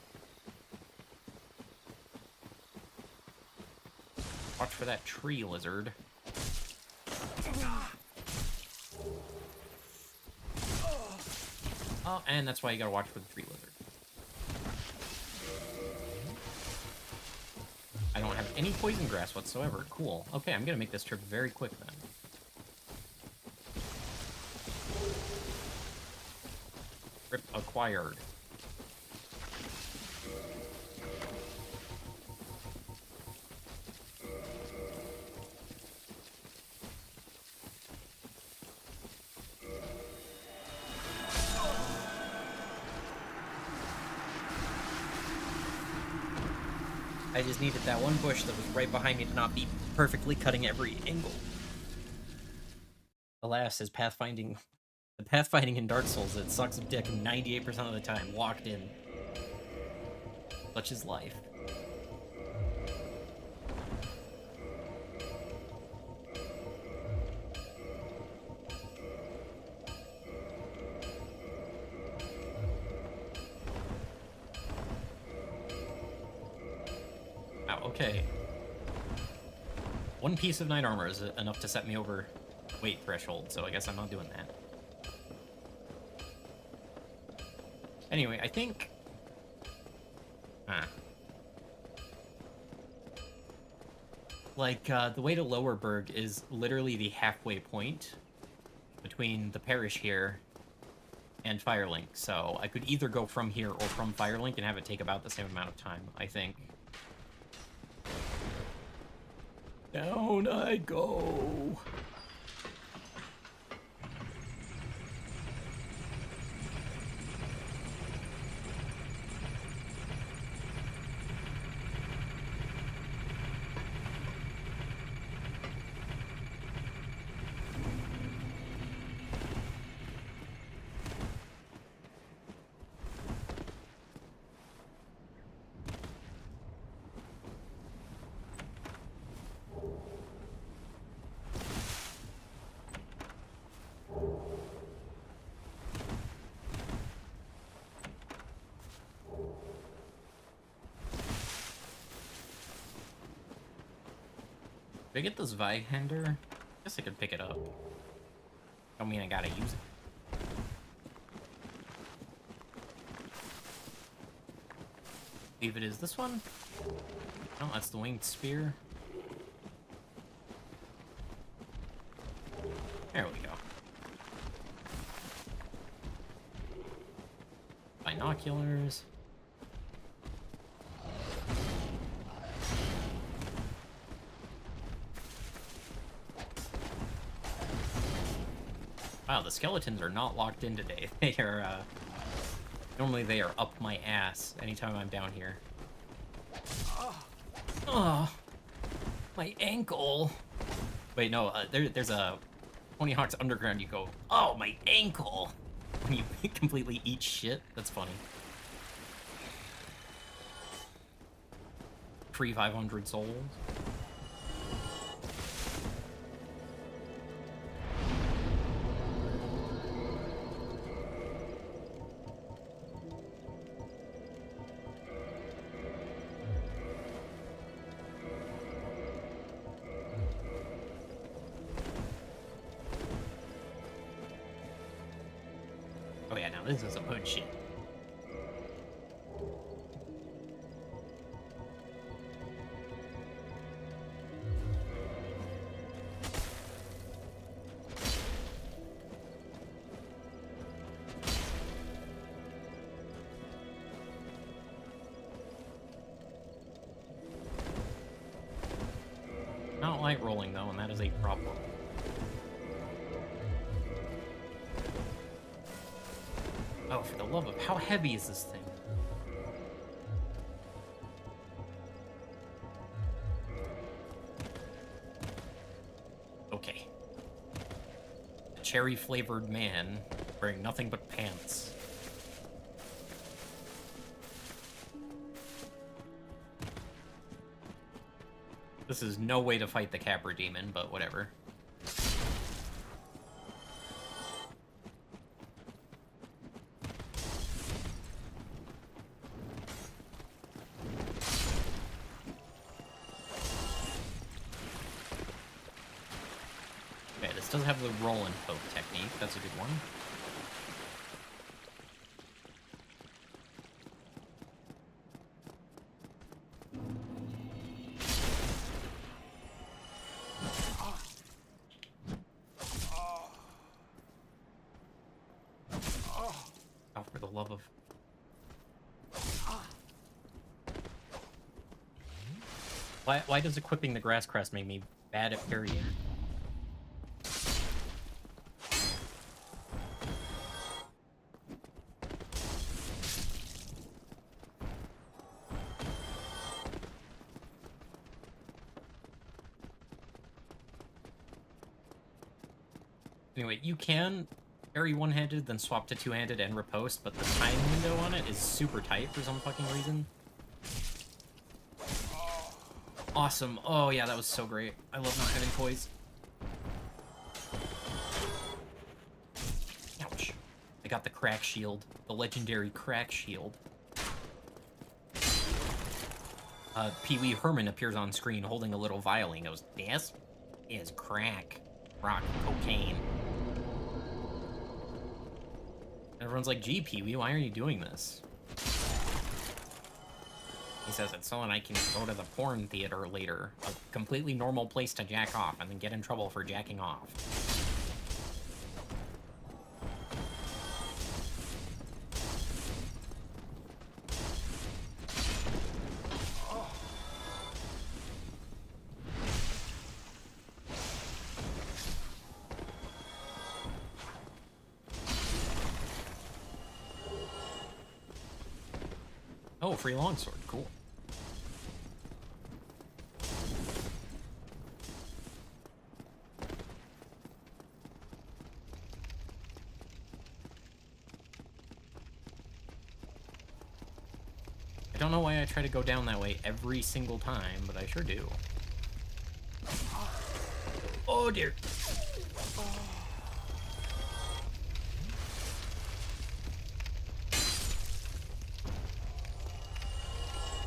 Watch for that tree lizard. Oh, and that's why you gotta watch for the tree lizard. I don't have any poison grass whatsoever. Cool. Okay, I'm gonna make this trip very quick then. Trip acquired. I just needed that one bush that was right behind me to not be perfectly cutting every angle. alas, as pathfinding, the pathfinding in Dark Souls, it sucks dick 98% of the time. Locked in. Such is life. Wow, okay. One piece of knight armor is enough to set me over weight threshold, so I guess I'm not doing that. Anyway, I think... Like, the way to Lowerberg is literally the halfway point between the parish here and Firelink, so I could either go from here or from Firelink and have it take about the same amount of time, I think. Down I go! Did I get this Vihander? Guess I could pick it up. Don't mean I gotta use it. Believe it is this one? Oh, that's the winged spear. There we go. Binoculars. Wow, the skeletons are not locked in today. They are, normally they are up my ass anytime I'm down here. Oh, my ankle. Wait, no, there's a Tony Hawk's Underground, you go, oh, my ankle. When you completely eat shit. That's funny. Free 500 souls. Oh yeah, now this is some hood shit. I don't like rolling though, and that is a problem. Oh, for the love of... How heavy is this thing? Okay. A cherry-flavored man wearing nothing but pants. This is no way to fight the Capra Demon, but whatever. Okay, this does have the roll and poke technique. That's a good one. Oh, for the love of... Why does equipping the grass crest make me bad at parrying? Anyway, you can parry one-handed, then swap to two-handed and riposte, but the time window on it is super tight for some fucking reason. Awesome. Oh yeah, that was so great. I love not having toys. Ouch. I got the crack shield. The legendary crack shield. Pee Wee Herman appears on screen holding a little vial and goes, "This is crack. Rock cocaine." Everyone's like, "Gee, Pee Wee, why are you doing this?" He says it's so that I can go to the porn theater later. A completely normal place to jack off and then get in trouble for jacking off. Oh, free longsword, cool. I don't know why I try to go down that way every single time, but I sure do. Oh dear.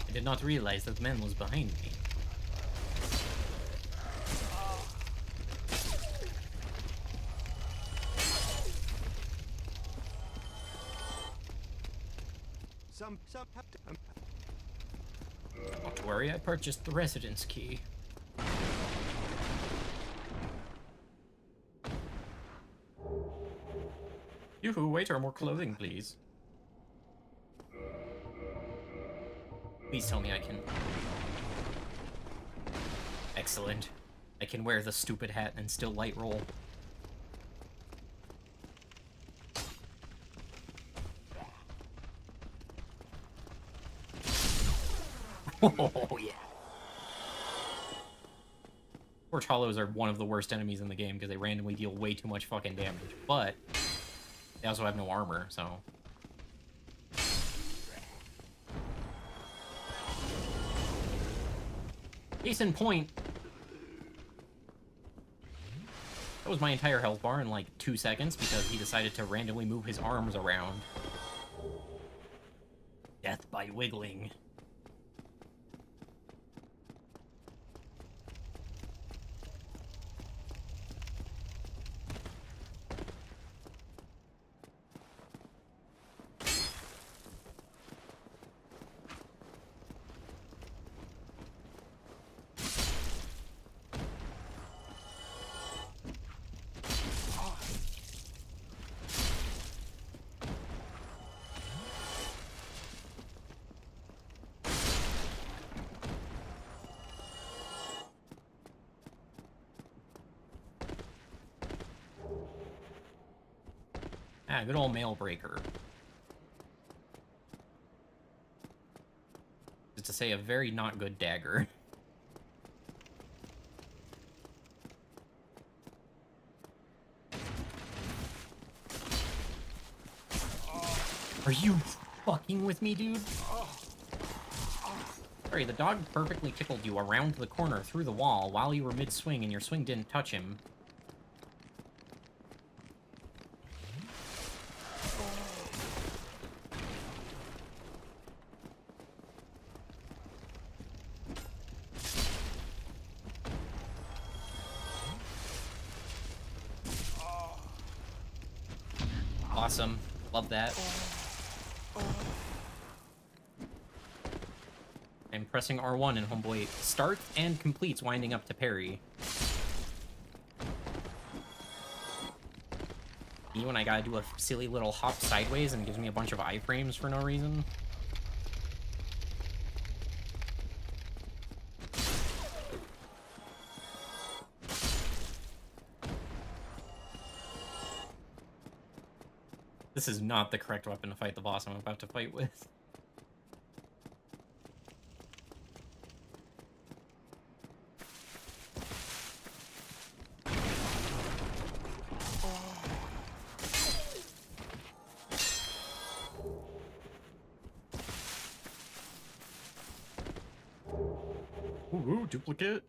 I did not realize that man was behind me. Not to worry, I purchased the residence key. Yoo-hoo, waiter, more clothing, please. Please tell me I can... Excellent. I can wear the stupid hat and still light roll. Oh, yeah. Torch Hollows are one of the worst enemies in the game because they randomly deal way too much fucking damage, but they also have no armor, so... Case in point, that was my entire health bar in like 2 seconds because he decided to randomly move his arms around. Death by wiggling. Ah, good old mail breaker. Just to say, a very not good dagger. Are you fucking with me, dude? Sorry, the dog perfectly tickled you around the corner through the wall while you were mid-swing and your swing didn't touch him. Awesome. Love that. I'm pressing R1 and homeboy starts and completes winding up to parry. Me when I gotta do a silly little hop sideways and gives me a bunch of iframes for no reason. This is not the correct weapon to fight the boss I'm about to fight with. Ooh, duplicate.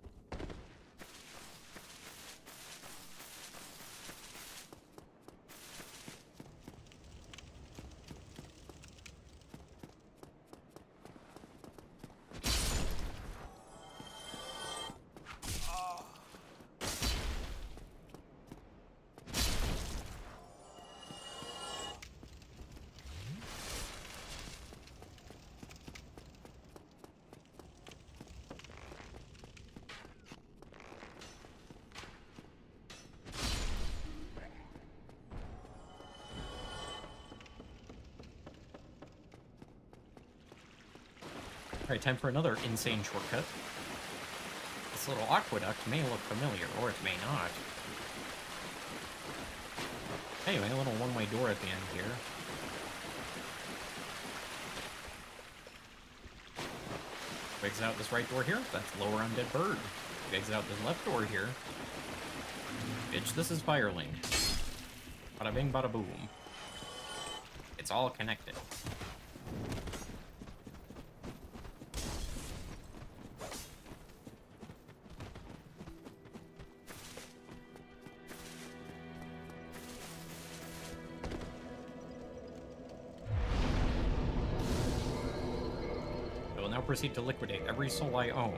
Alright, time for another insane shortcut. This little aqueduct may look familiar, or it may not. Anyway, a little one-way door at the end here. Exit out this right door here, that's lower undead bird. Exit out this left door here. Bitch, this is Firelink. Bada bing, bada boom. It's all connected. I will now proceed to liquidate every soul I own.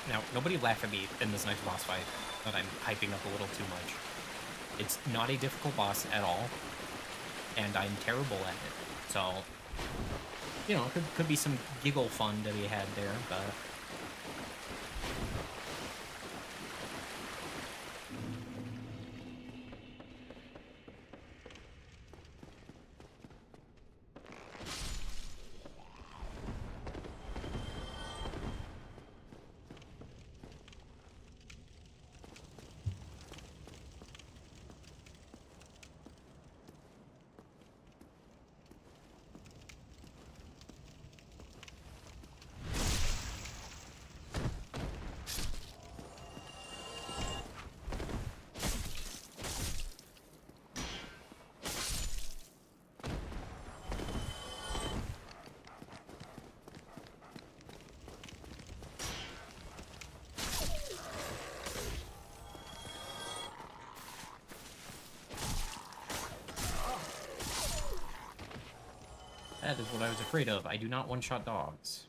Now, nobody laugh at me in this next boss fight that I'm hyping up a little too much. It's not a difficult boss at all, and I'm terrible at it. So, you know, could be some giggle fun to be had there, but... That is what I was afraid of. I do not one-shot dogs.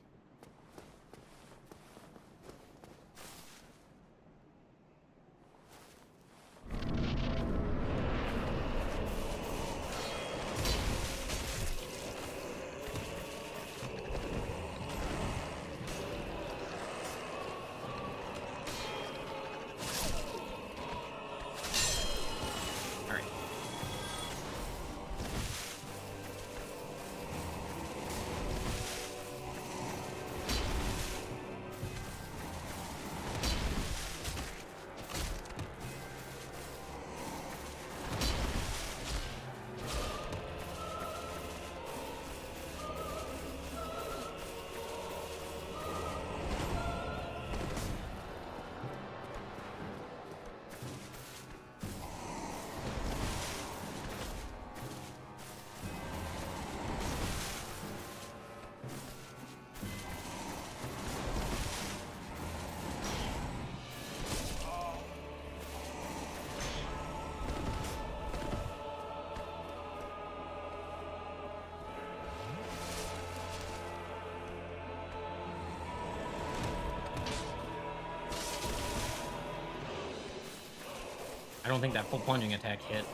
I don't think that full plunging attack hit.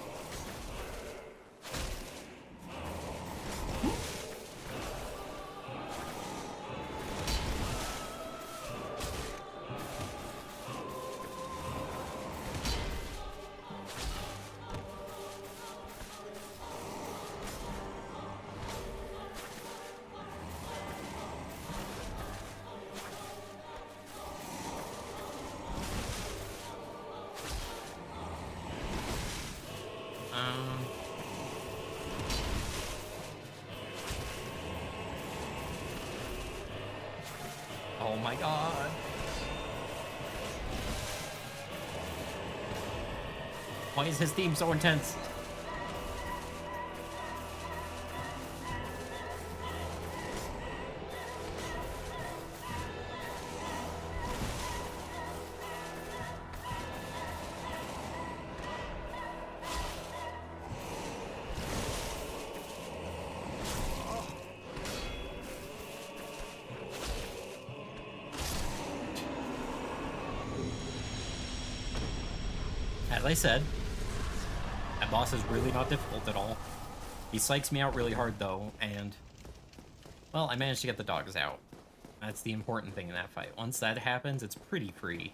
Oh my god. Why is his theme so intense? As I said, that boss is really not difficult at all. He psychs me out really hard though, and well, I managed to get the dogs out. That's the important thing in that fight. Once that happens, it's pretty free.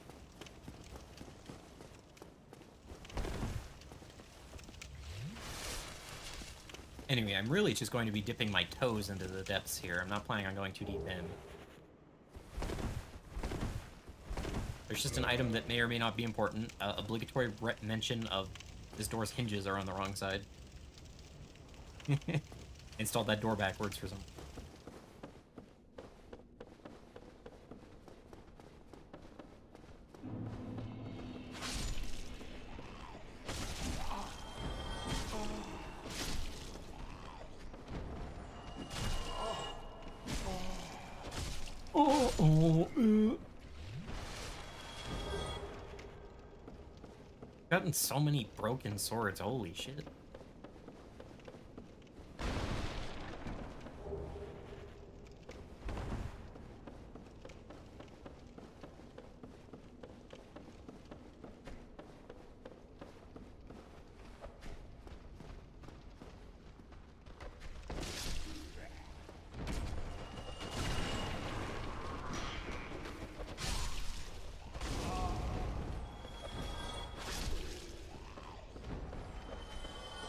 Anyway, I'm really just going to be dipping my toes into the depths here. I'm not planning on going too deep in. There's just an item that may or may not be important. Obligatory mention of this door's hinges are on the wrong side. Installed that door backwards for some. Gotten so many broken swords, holy shit.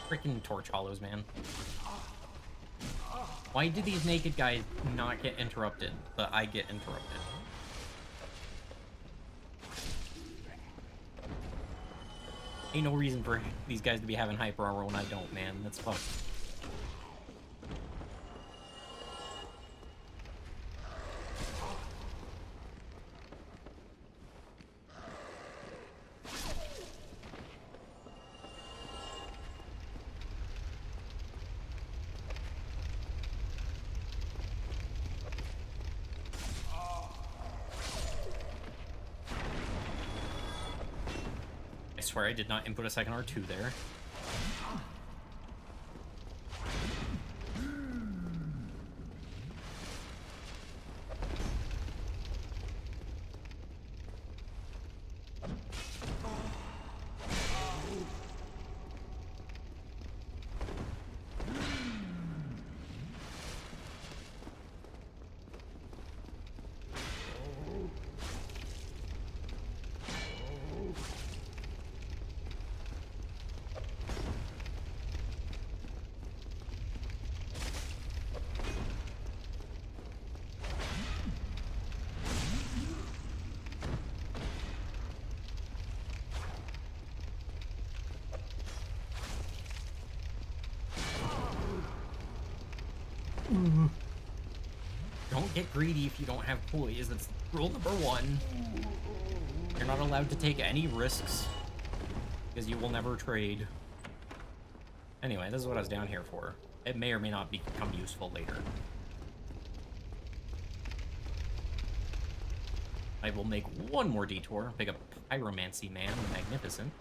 Freaking torch hollows, man. Why do these naked guys not get interrupted, but I get interrupted? Ain't no reason for these guys to be having hyper armor when I don't, man. That's fucked. I swear I did not input a second R2 there. Don't get greedy if you don't have poise. That's rule number one. You're not allowed to take any risks, because you will never trade. Anyway, this is what I was down here for. It may or may not become useful later. I will make one more detour, pick up Pyromancy Man, the Magnificent.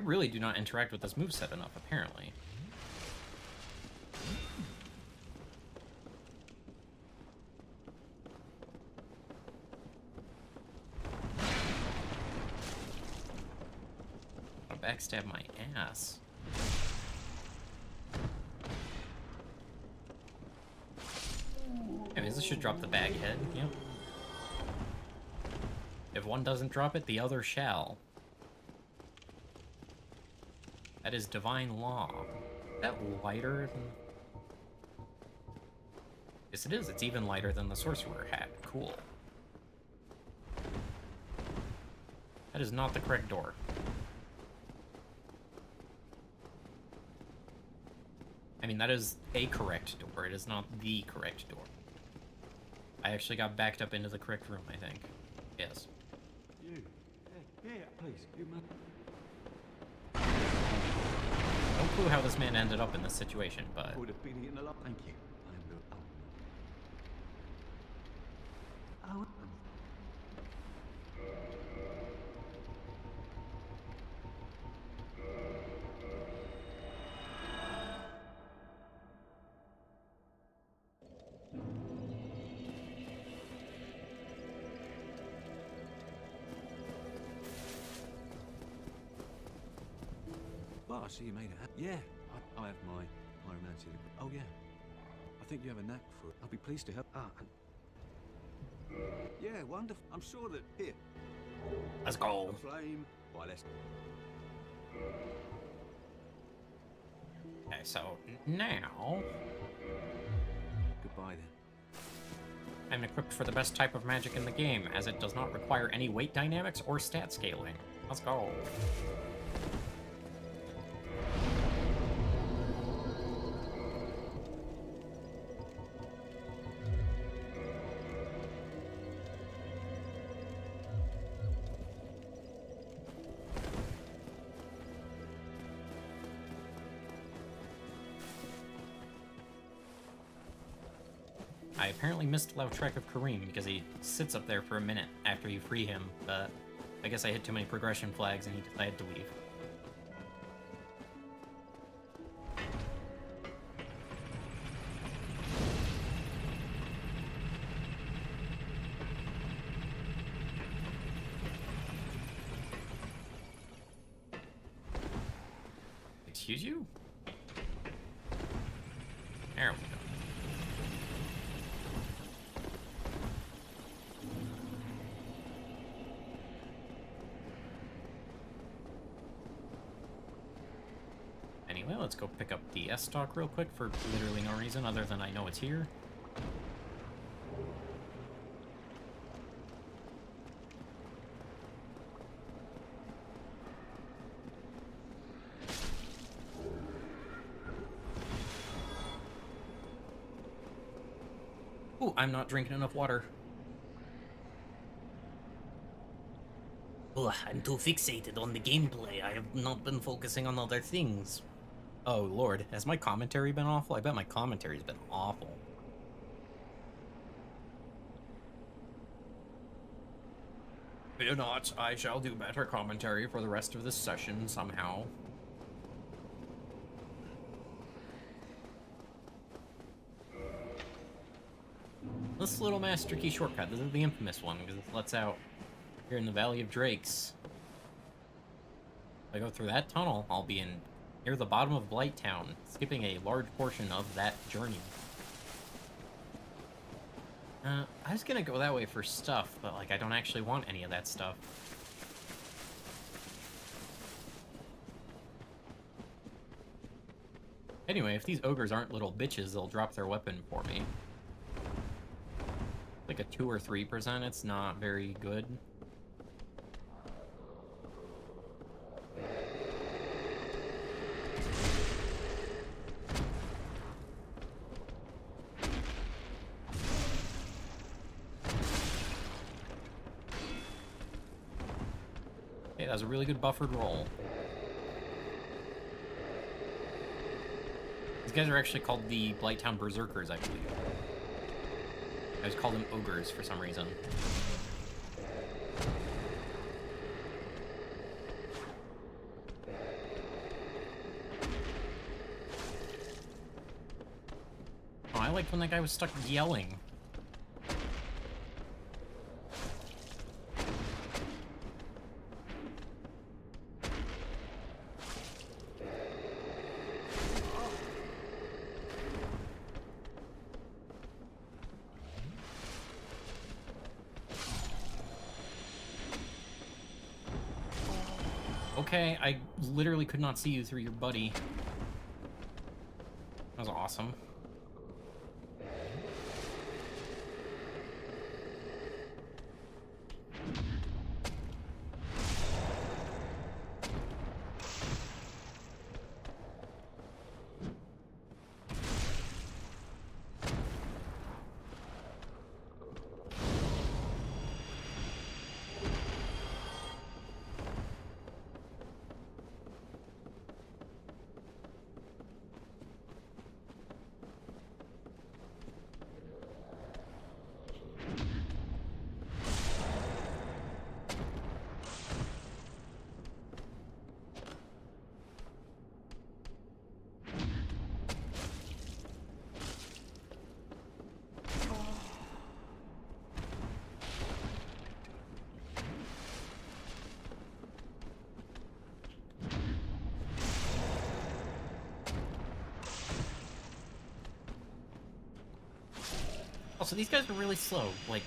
really do not interact with this moveset enough, apparently. I'll backstab my ass. Anyways, this should drop the bag head. Yep. If one doesn't drop it, the other shall. That is divine law. Is that lighter than... Yes, it is. It's even lighter than the sorcerer hat. Cool. That is not the correct door. I mean, that is a correct door. It is not the correct door. I actually got backed up into the correct room, I think. Yes. You. Hey, here, please. You must. No clue how this man ended up in this situation, but... I would have been eaten alive. Thank you. I'm the. Oh. Well, I see you made it. Yeah, I have my pyromancy. Oh, yeah. I think you have a knack for it. I'll be pleased to help. Yeah, wonderful. I'm sure that here. Let's go. A flame. Why, let's. Okay, so now Goodbye then. I'm equipped for the best type of magic in the game, as it does not require any weight dynamics or stat scaling. Let's go. I apparently misloud track of Kareem because he sits up there for a minute after you free him, but I guess I hit too many progression flags and he decided to leave. Excuse you? There we go. Anyway, let's go pick up the S-Stock real quick for literally no reason other than I know it's here. Ooh, I'm not drinking enough water. Ugh, I'm too fixated on the gameplay. I have not been focusing on other things. Oh, Lord. Has my commentary been awful? I bet my commentary's been awful. Fear not. I shall do better commentary for the rest of this session somehow. This little Master Key shortcut. This is the infamous one because it lets out here in the Valley of Drakes. If I go through that tunnel, I'll be in near the bottom of Blighttown, skipping a large portion of that journey. I was gonna go that way for stuff, but like I don't actually want any of that stuff. Anyway, if these ogres aren't little bitches, they'll drop their weapon for me. Like a 2 or 3%, it's not very good. Hey, that was a really good buffered roll. These guys are actually called the Blighttown Berserkers, I believe. I just call them ogres for some reason. I liked when that guy was stuck yelling. Okay, I literally could not see you through your buddy. That was awesome. Also, these guys are really slow. Like,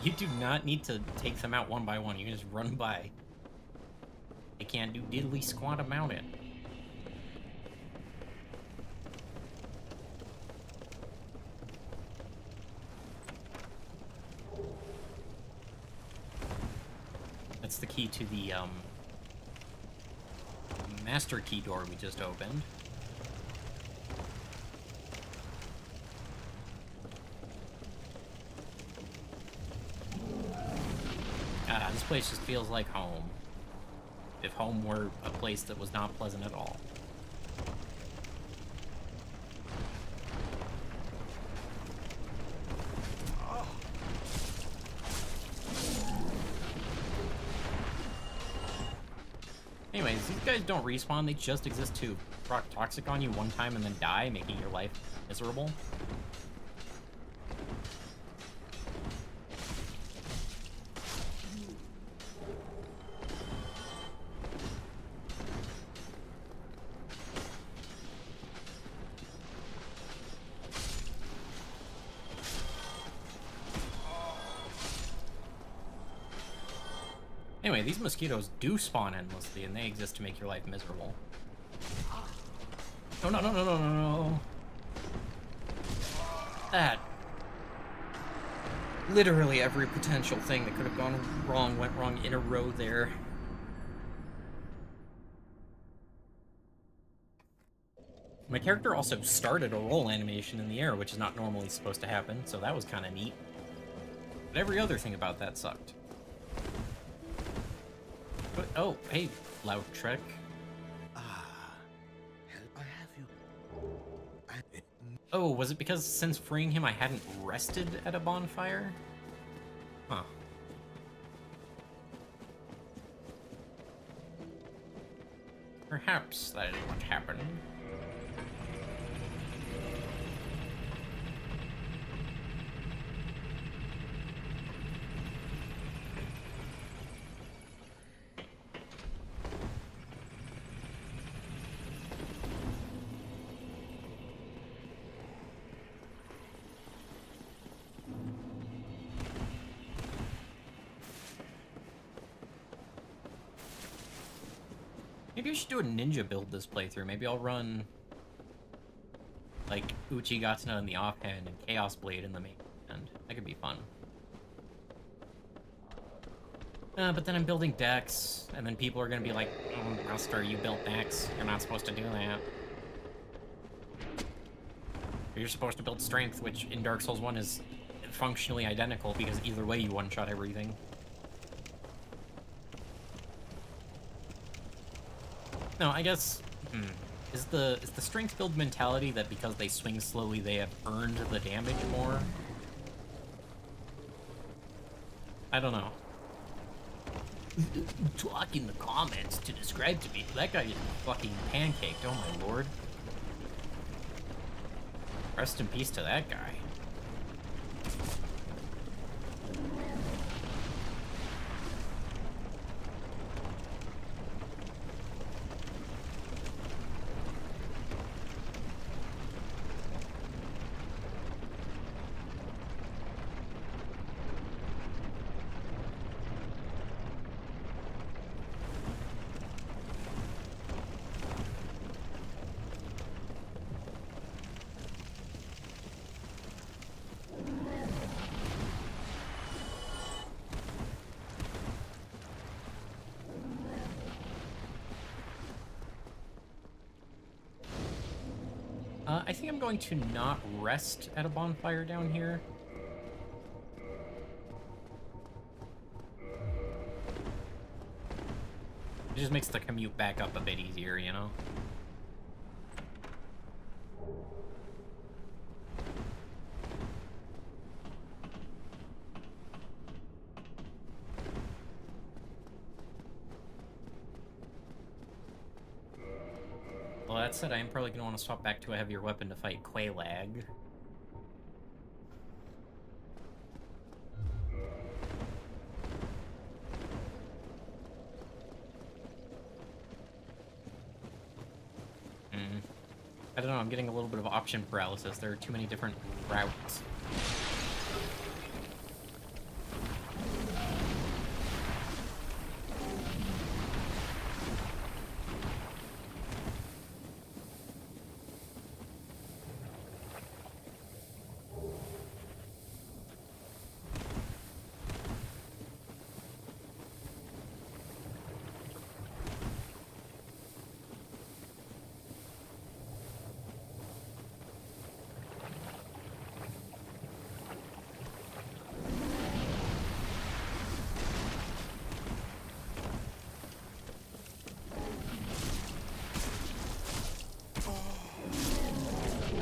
you do not need to take them out one by one. You can just run by. They can't do diddly squat about it. That's the key to the, master key door we just opened. This place just feels like home. If home were a place that was not pleasant at all. Anyways, these guys don't respawn, they just exist to proc toxic on you one time and then die, making your life miserable. Anyway, these mosquitoes do spawn endlessly, and they exist to make your life miserable. Oh, no, no, no, no, no, no. That. Literally every potential thing that could have gone wrong went wrong in a row there. My character also started a roll animation in the air, which is not normally supposed to happen, so that was kind of neat. But every other thing about that sucked. But, oh, hey, Lautrec. I have you. Oh, was it because since freeing him I hadn't rested at a bonfire? Huh. Perhaps that is what happened. Maybe we should do a ninja build this playthrough. Maybe I'll run, like, Uchigatana in the offhand and Chaos Blade in the main hand. That could be fun. But then I'm building decks, and then people are gonna be like, "Oh, Master, you built decks. You're not supposed to do that. You're supposed to build strength," which in Dark Souls 1 is functionally identical, because either way you one-shot everything. No, I guess, is the strength build mentality that because they swing slowly they have earned the damage more? I don't know. Talk in the comments to describe to me. That guy is fucking pancaked, oh my lord. Rest in peace to that guy. I think I'm going to not rest at a bonfire down here. It just makes the commute back up a bit easier, you know? Well, that said, I am probably going to want to swap back to a heavier weapon to fight Quelaag. I don't know, I'm getting a little bit of option paralysis. There are too many different routes.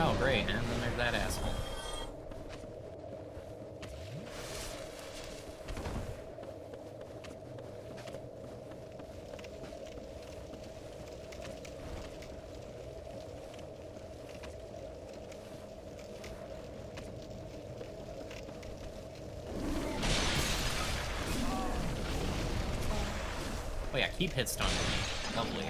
Oh, great, and then there's that asshole. Oh yeah, keep hit stun me. Lovely.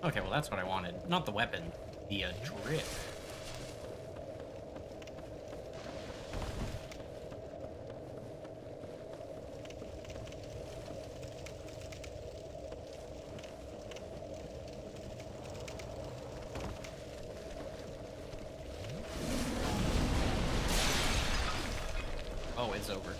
Okay, well that's what I wanted. Not the weapon, the drip. Oh, it's over.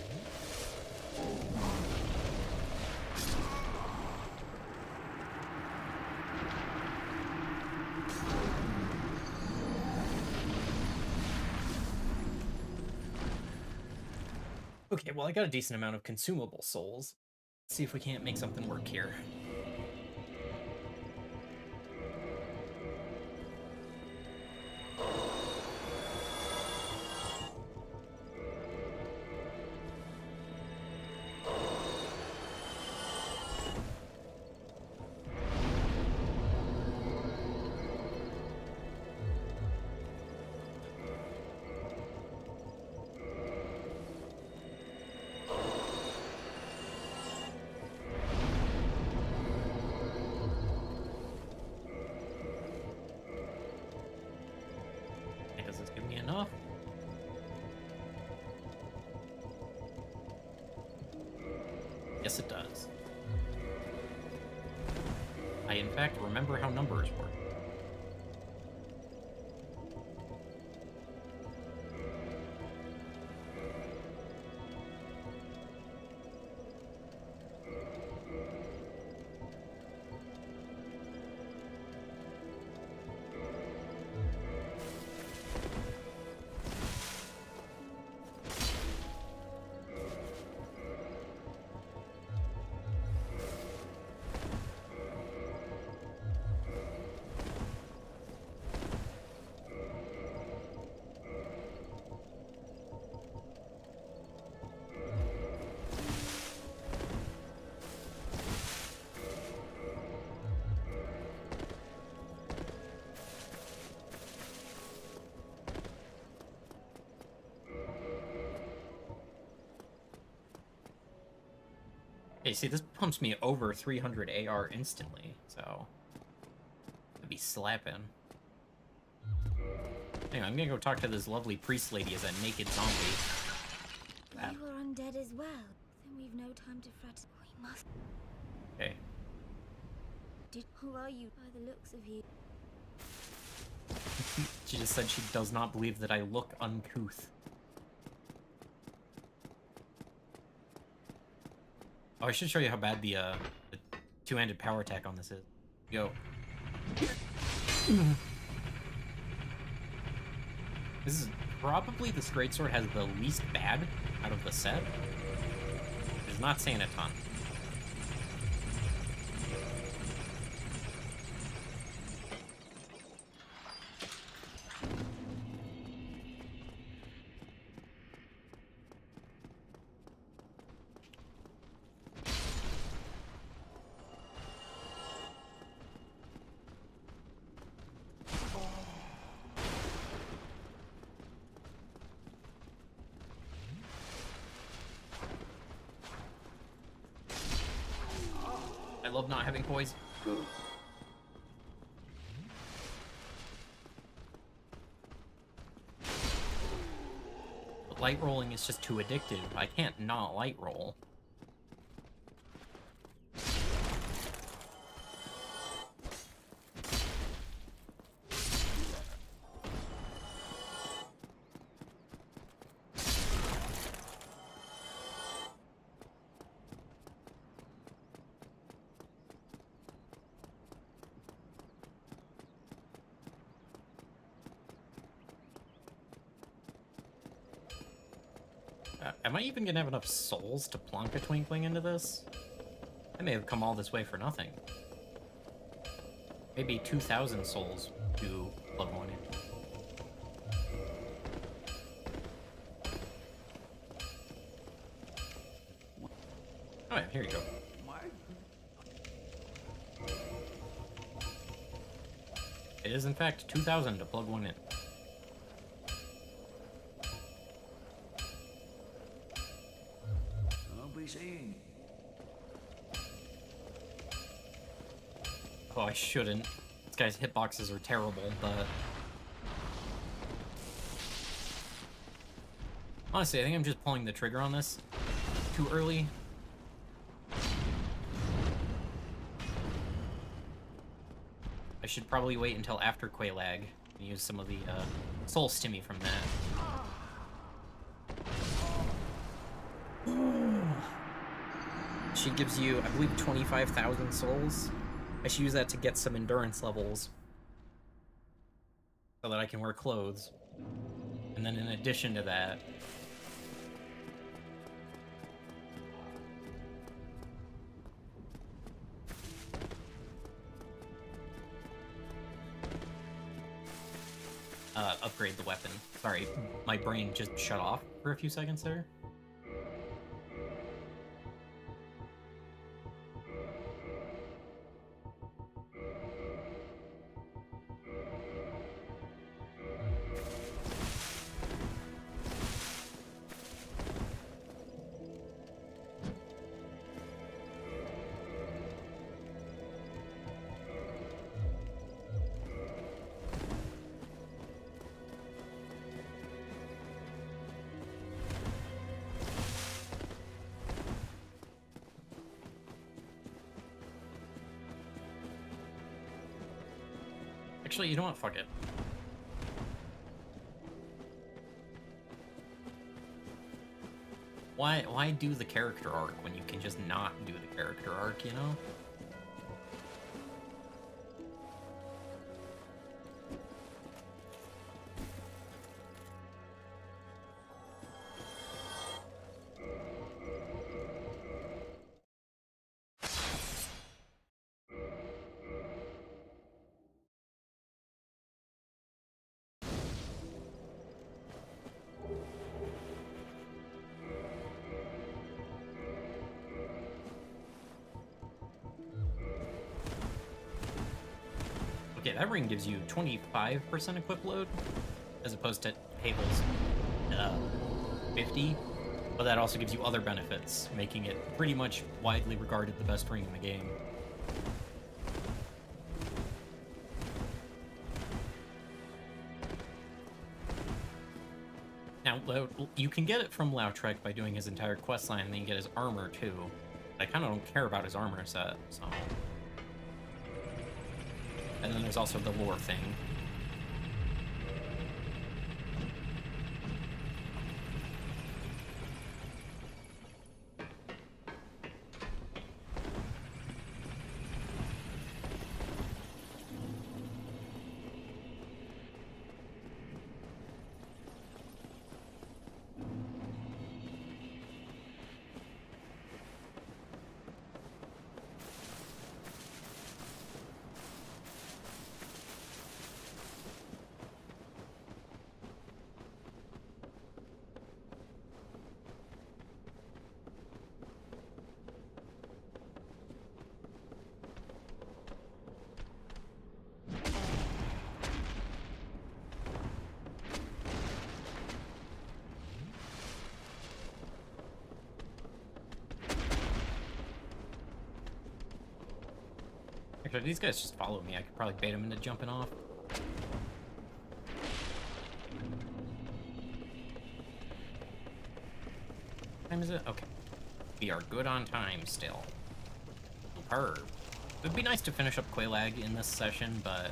Okay, well I got a decent amount of consumable souls. Let's see if we can't make something work here. Does this give me enough? Yes, it does. I, in fact, remember how numbers work. Hey, see, this pumps me over 300 AR instantly, so... I'd be slapping. Anyway, I'm gonna go talk to this lovely priest lady as a naked zombie. You are undead as well. Then we've no time to fret. We must. Okay. Who are you by the looks of you? She just said she does not believe that I look uncouth. Oh, I should show you how bad the two-handed power attack on this is. Go. This is probably this greatsword has the least bad out of the set. Which is not saying a ton. I love not having poise. But light rolling is just too addictive. I can't not light roll. Am I even gonna have enough souls to plonk a twinkling into this? I may have come all this way for nothing. Maybe 2,000 souls to plug one in. Oh yeah, here you go. It is in fact 2,000 to plug one in. Seeing. Oh, I shouldn't. This guy's hitboxes are terrible, but... Honestly, I think I'm just pulling the trigger on this too early. I should probably wait until after Quelaag and use some of the soul stimmy from that. She gives you, I believe, 25,000 souls. I should use that to get some endurance levels so that I can wear clothes. And then in addition to that, upgrade the weapon. Sorry, my brain just shut off for a few seconds there. Actually, you know what? Fuck it. Why do the character arc when you can just not do the character arc, you know? Okay, that ring gives you 25% equip load, as opposed to Havel's 50, But that also gives you other benefits, making it pretty much widely regarded the best ring in the game. Now, you can get it from Lautrec by doing his entire questline, and then you get his armor, too. But I kind of don't care about his armor set, so... And then there's also the lore thing. Actually, these guys just follow me. I could probably bait them into jumping off. What time is it? Okay. We are good on time still. Superb. It would be nice to finish up Quelaag in this session, but...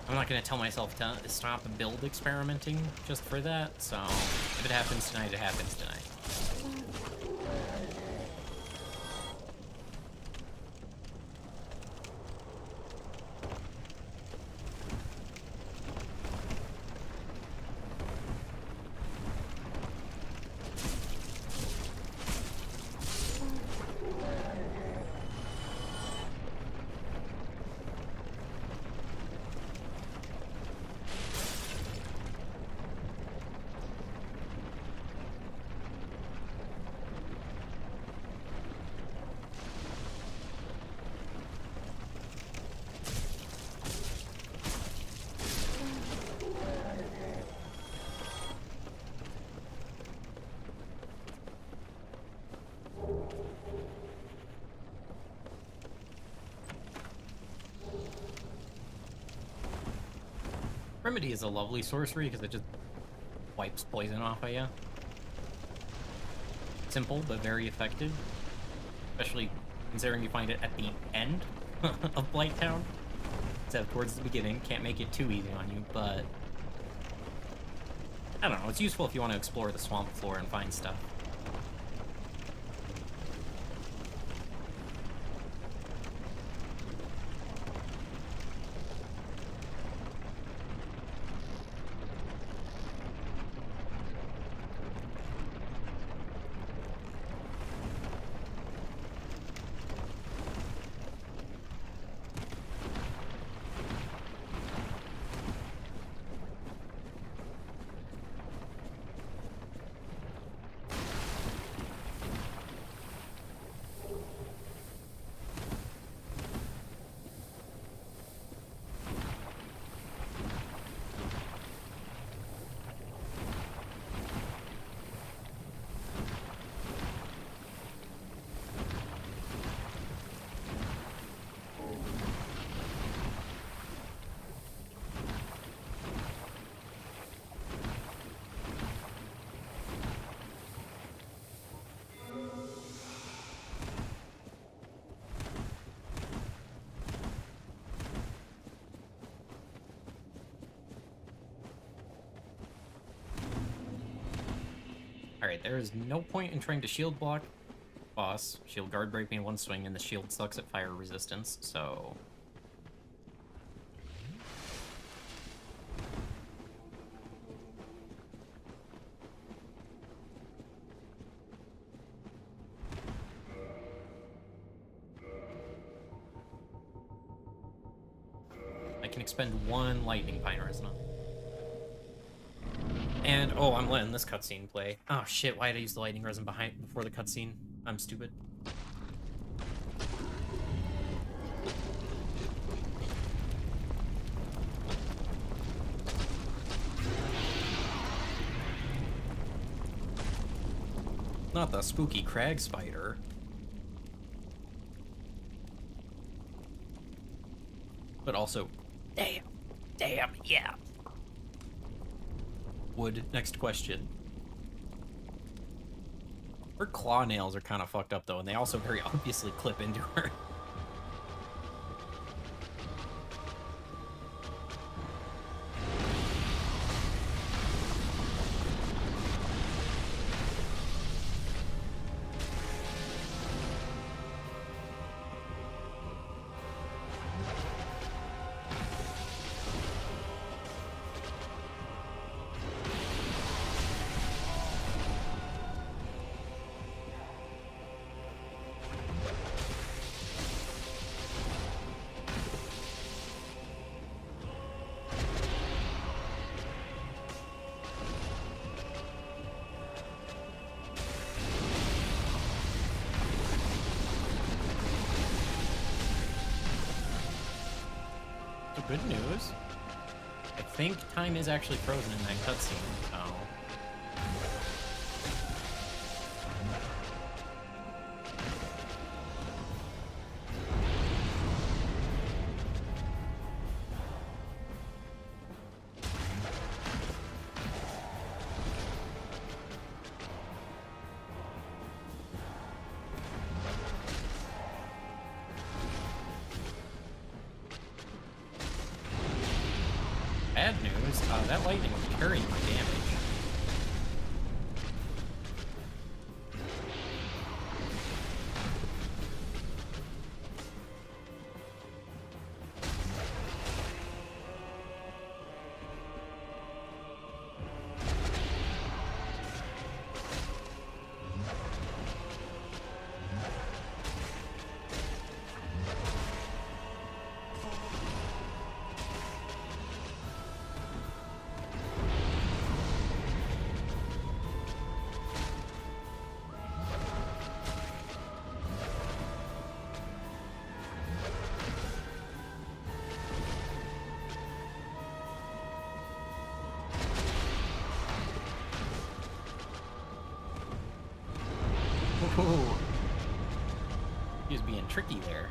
I'm not going to tell myself to stop build experimenting just for that, so if it happens tonight, it happens tonight. Remedy is a lovely sorcery because it just wipes poison off of you. Simple, but very effective. Especially considering you find it at the end of Blighttown. Instead of towards the beginning. Can't make it too easy on you, but... I don't know, it's useful if you want to explore the swamp floor and find stuff. Alright, there is no point in trying to shield block boss. Shield guard break me in one swing, and the shield sucks at fire resistance, so... I can expend one lightning pine resonance. And, oh, I'm letting this cutscene play. Oh shit, why did I use the lightning resin before the cutscene? I'm stupid. Not the spooky crag spider. But also, damn, yeah. Wood, next question. Her claw nails are kind of fucked up though, and they also very obviously clip into her. So good news. I think time is actually frozen in that cutscene, so... Bad news, that lightning was carrying my damage. Ooh. He was being tricky there.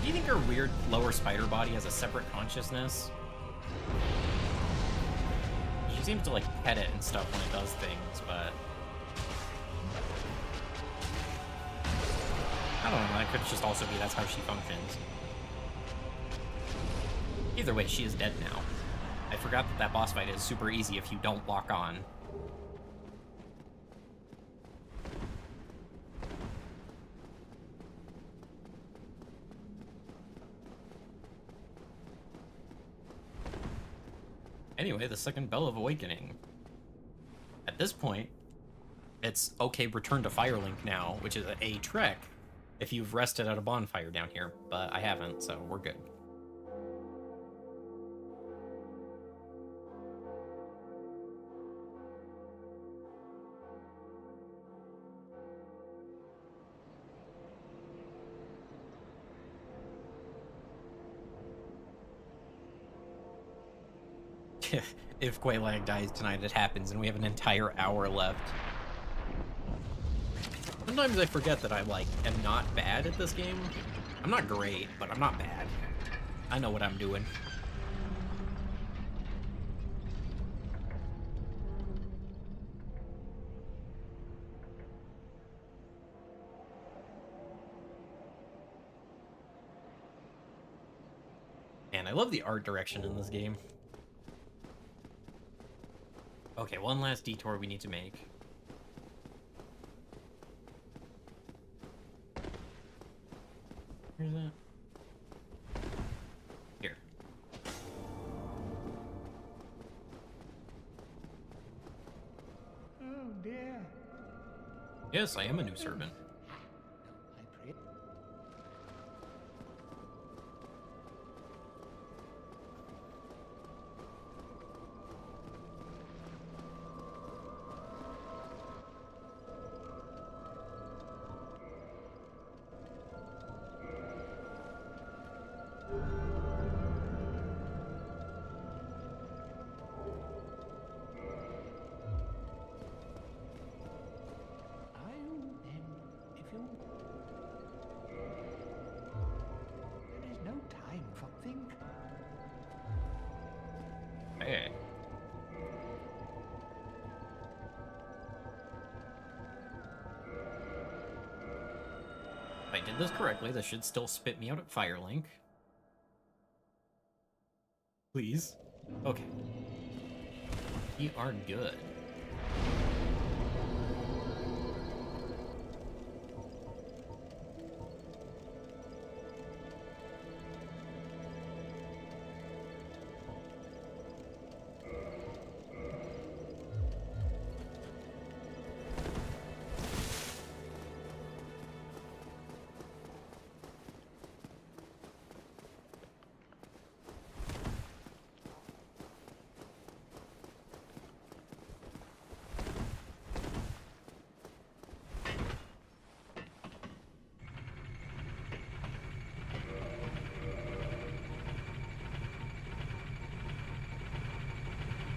Do you think her weird lower spider body has a separate consciousness? She seems to like pet it and stuff when it does things, but... I don't know, that could just also be that's how she functions. Either way, she is dead now. I forgot that that boss fight is super easy if you don't lock on. Anyway, the second Bell of Awakening. At this point, it's okay, return to Firelink now, which is a trek if you've rested at a bonfire down here, but I haven't, so we're good. If Quaylag dies tonight, it happens, and we have an entire hour left. Sometimes I forget that I, like, am not bad at this game. I'm not great, but I'm not bad. I know what I'm doing. Man, I love the art direction in this game. Okay, one last detour we need to make. Where's that? Here. Oh dear. Yes, I am a new servant. I pray. did this correctly, this should still spit me out at Firelink. Please. Okay. We are good.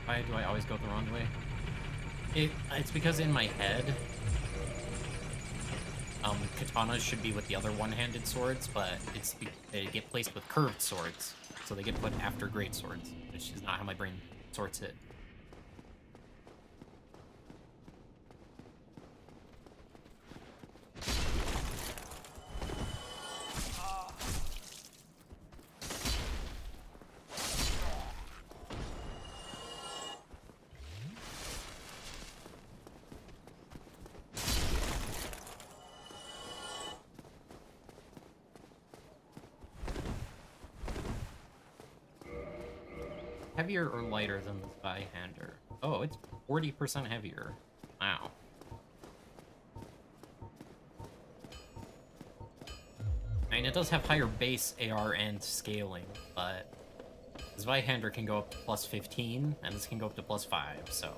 Why do I always go the wrong way? It's because in my head, katanas should be with the other one-handed swords, but they get placed with curved swords, so they get put after great swords, which is not how my brain sorts it. Heavier or lighter than the Zweihander? Oh, it's 40% heavier. Wow. I mean, it does have higher base AR and scaling, but the Zweihander can go up to plus 15, and this can go up to plus 5, so...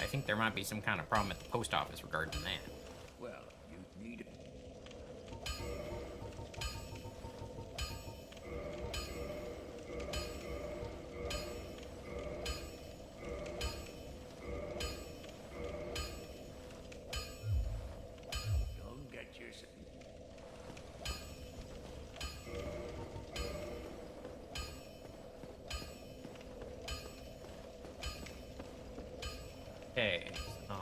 I think there might be some kind of problem at the post office regarding that. Well, you need it. Don't get yourself. Okay, so...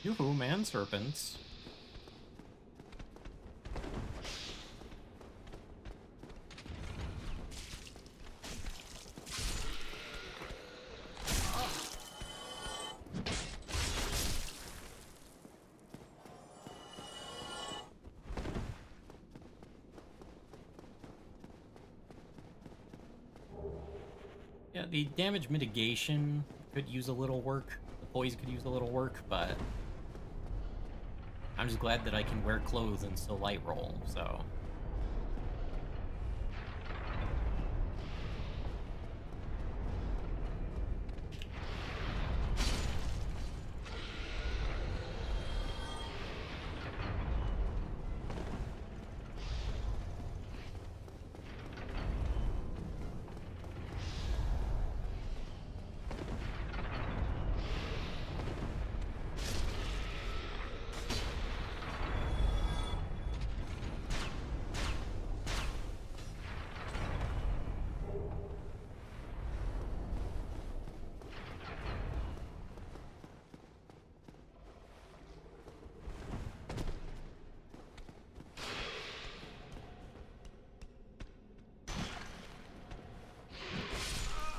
Yoo-hoo, man serpents. Yeah, the damage mitigation could use a little work. The poise could use a little work, but I'm just glad that I can wear clothes and still light roll, so...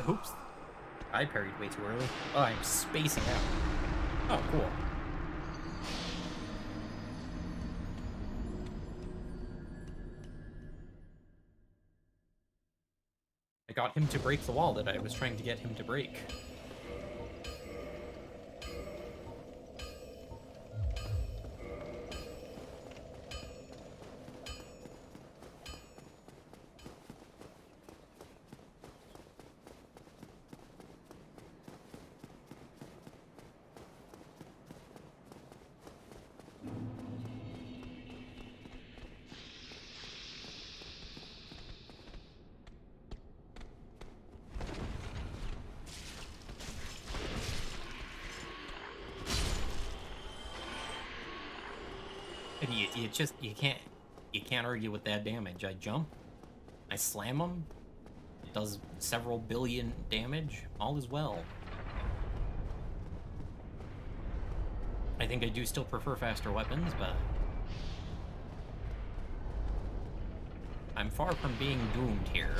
Oops. I parried way too early. Oh, I'm spacing out. Oh, cool. I got him to break the wall that I was trying to get him to break. And you can't argue with that damage. I jump, I slam him, it does several billion damage, all is well. I think I do still prefer faster weapons, but I'm far from being doomed here.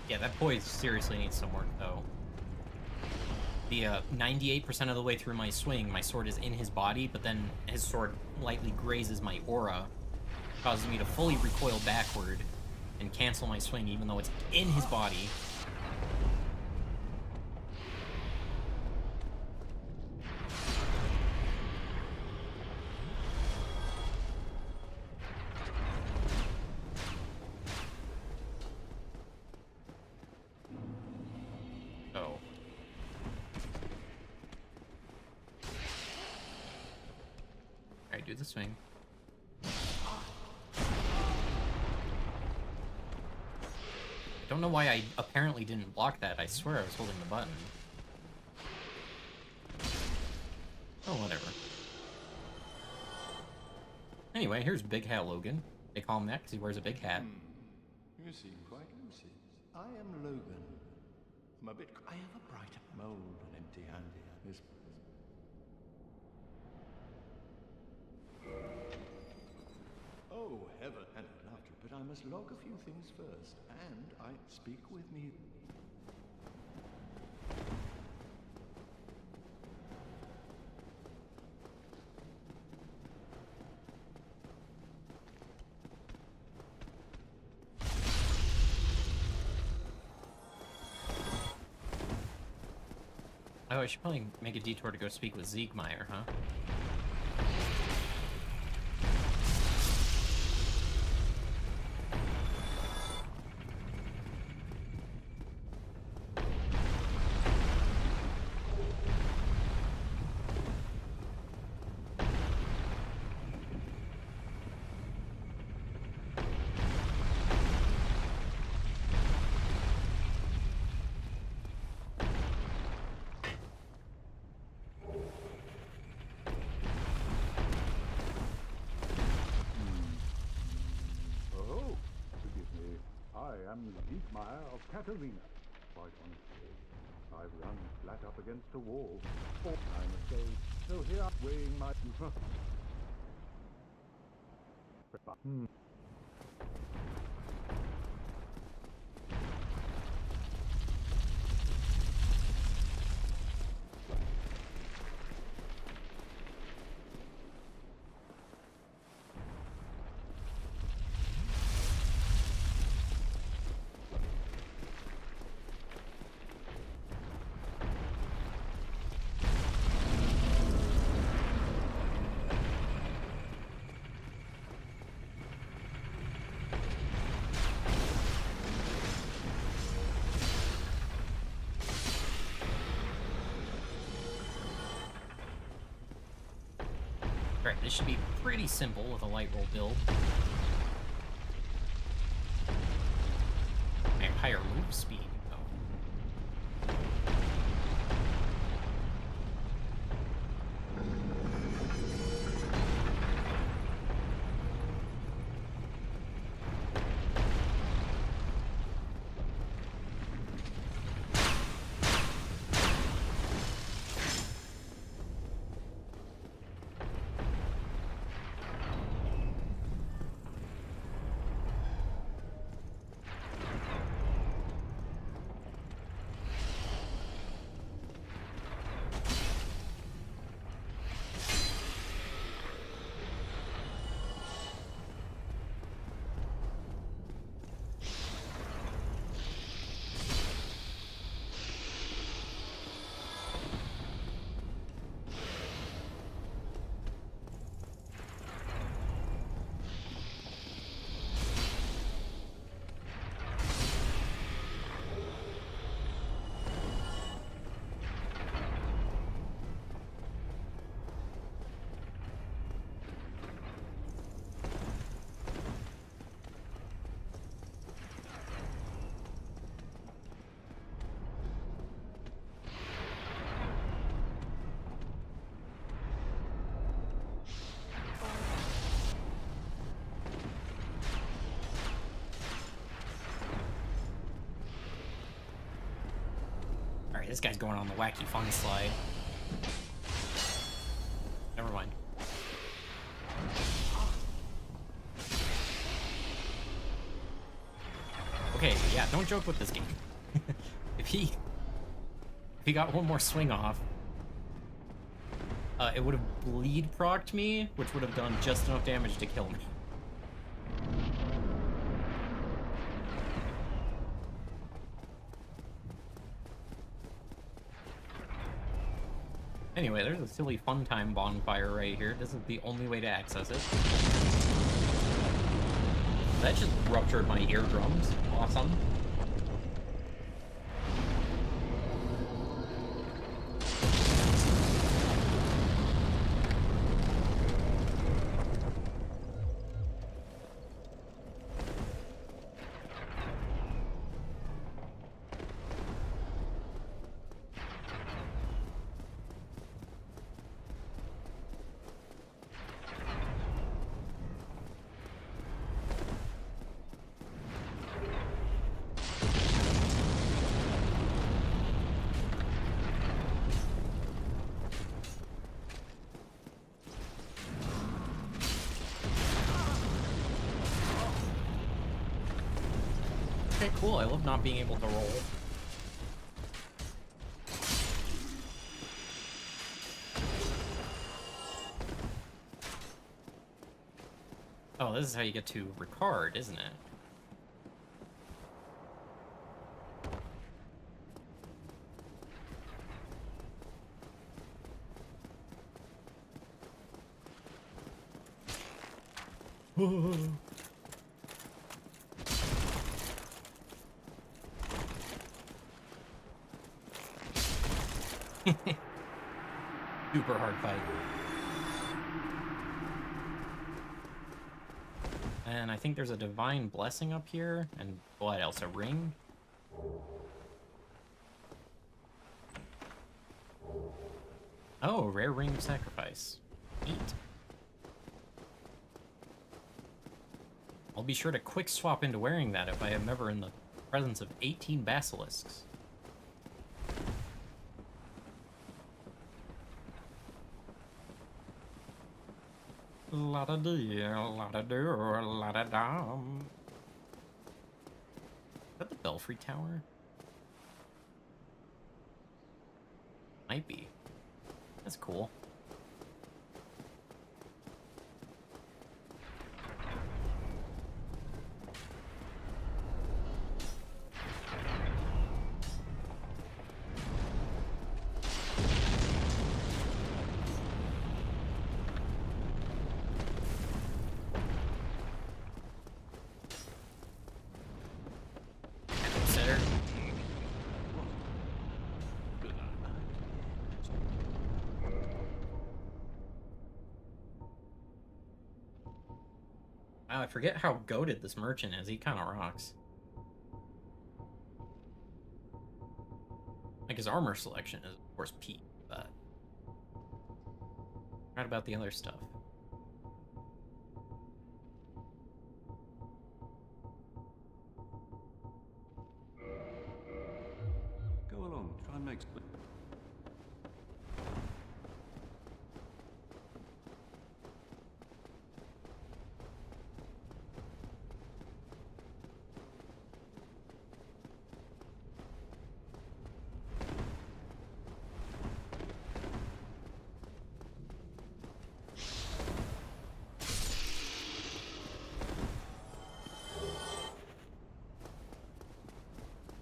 Yeah, that poise seriously needs some work, though. The 98% of the way through my swing, my sword is in his body, but then his sword lightly grazes my aura, causing me to fully recoil backward and cancel my swing, even though it's in his body. Oh. Alright, do the swing. I don't know why I apparently didn't block that. I swear I was holding the button. Oh, whatever. Anyway, here's Big Hat Logan. They call him that because he wears a big hat. You seem quite lucid. I am Logan. I'm a bit. I have a brighter mold and empty-handed. This. Oh, heaven and laughter, but I must log a few things first, and I speak with me. Oh, I should probably make a detour to go speak with Siegmeyer, huh? Oh, forgive me. I am Siegmeyer of Katarina. Quite honestly, I've run flat up against a wall. Or my mistake. So here I'm weighing my... Right, this should be pretty simple with a light roll build. I have higher move speed, though. Alright, this guy's going on the wacky fun slide. Never mind. Okay, yeah, don't joke with this game. If he got one more swing off, it would have bleed procced me, which would have done just enough damage to kill me. Anyway, there's a silly fun time bonfire right here. This is the only way to access it. That just ruptured my eardrums. Awesome. Okay, cool. I love not being able to roll. Oh, this is how you get to Ricard, isn't it? Super hard fight. And I think there's a divine blessing up here, and what else? A ring? Oh, rare ring of sacrifice. Neat. I'll be sure to quick swap into wearing that if I am ever in the presence of 18 basilisks. La-da-dee, la-da-doo, la-da-dum. Is that the Belfry Tower? Might be. That's cool. Wow, I forget how goated this merchant is. He kind of rocks. Like, his armor selection is, of course, peak, but... Right about the other stuff. Go along, try and make split.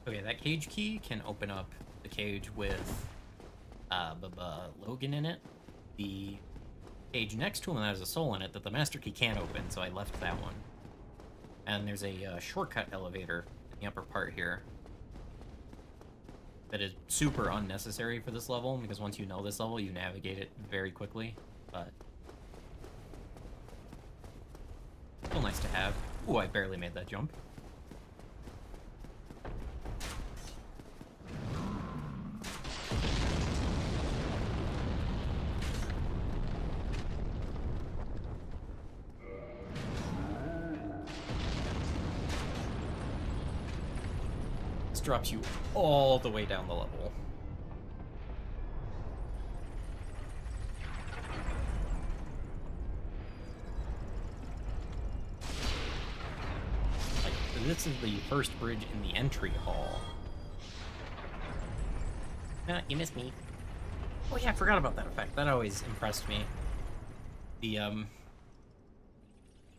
Okay, that cage key can open up the cage with Logan in it. The cage next to him that has a soul in it that the master key can't open, so I left that one. And there's a shortcut elevator in the upper part here that is super unnecessary for this level, because once you know this level, you navigate it very quickly, but still nice to have. Ooh, I barely made that jump. Drops you all the way down the level. this is the first bridge in the entry hall. Ah, you missed me. Oh yeah, I forgot about that effect. That always impressed me. The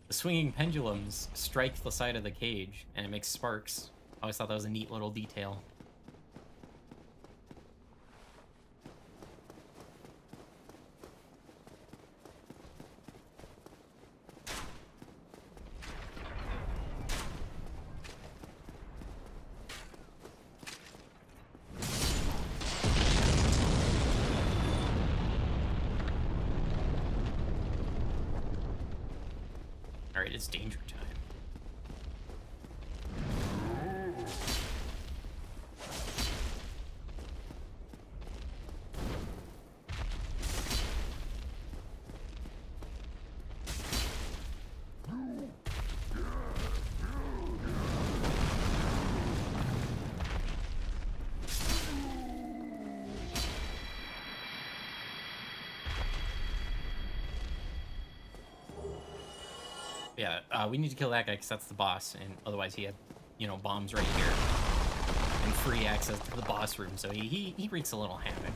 swinging pendulums strike the side of the cage, and it makes sparks. I always thought that was a neat little detail. Alright, it's danger time. Yeah, we need to kill that guy because that's the boss, and otherwise he had, you know, bombs right here and free access to the boss room, so he wreaks a little havoc.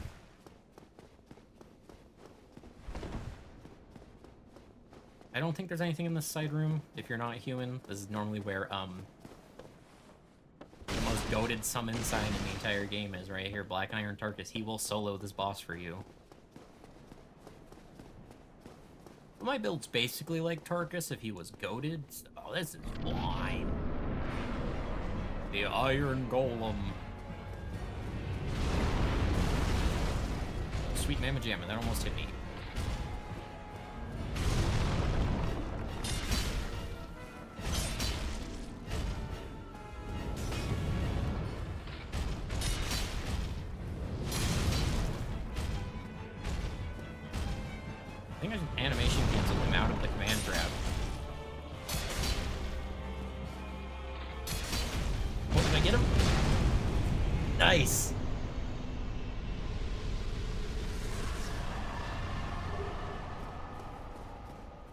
I don't think there's anything in this side room if you're not human. This is normally where the most goated summon sign in the entire game is, right here. Black Iron Tarkus. He will solo this boss for you. My build's basically like Tarkus if he was goated. Oh, this is fine. The Iron Golem. Sweet Mamma Jamma, that almost hit me. I think animation cancels him out of the command grab. Oh, did I get him? Nice!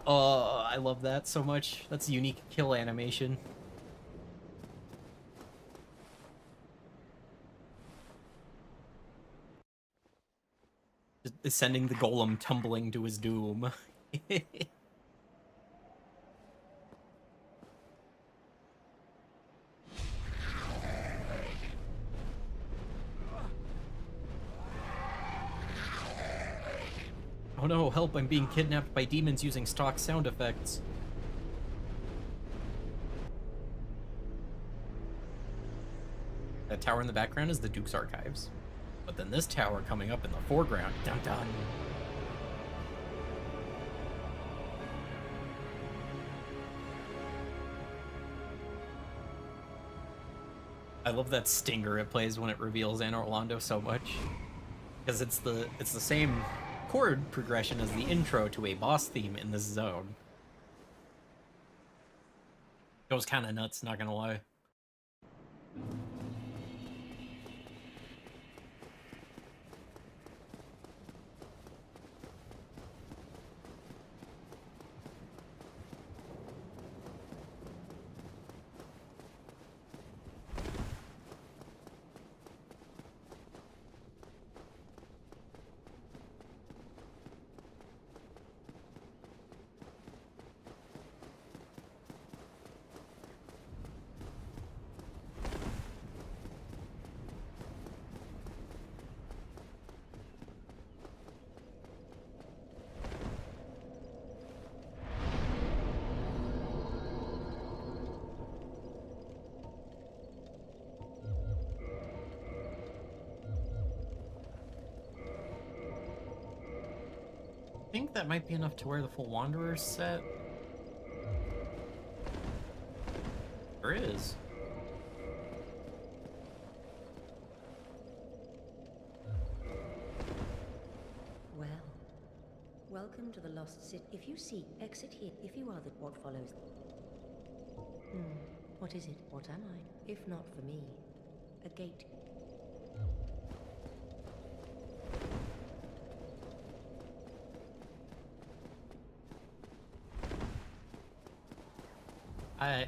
Oh, I love that so much. That's a unique kill animation. Just sending the golem tumbling to his doom. Oh no, help, I'm being kidnapped by demons using stock sound effects. That tower in the background is the Duke's Archives. But then this tower coming up in the foreground, dun dun. I love that stinger it plays when it reveals Anor Londo so much. Because it's the same chord progression as the intro to a boss theme in this zone. Goes kinda nuts, not gonna lie. I think that might be enough to wear the full Wanderer set. There is. Well, welcome to the Lost City. If you seek, exit here. If you are the what follows. What is it? What am I? If not for me, a gate.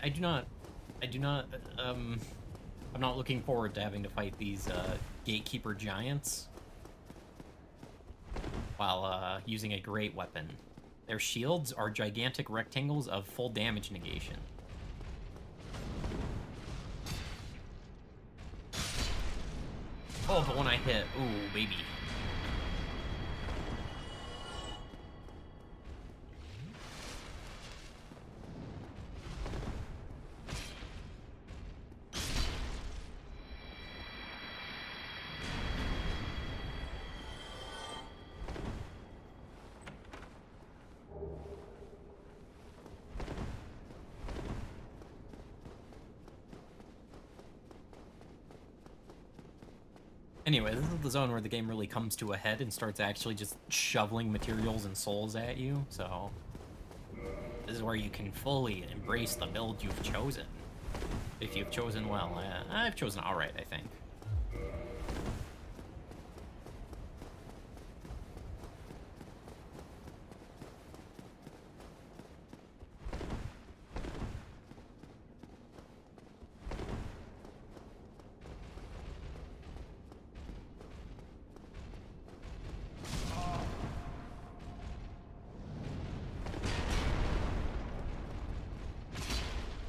I do not I do not, I'm not looking forward to having to fight these, gatekeeper giants while, using a great weapon. Their shields are gigantic rectangles of full damage negation. Oh, but when I hit, ooh, baby. Anyway, this is the zone where the game really comes to a head and starts actually just shoveling materials and souls at you, so... This is where you can fully embrace the build you've chosen. If you've chosen well. I've chosen alright, I think.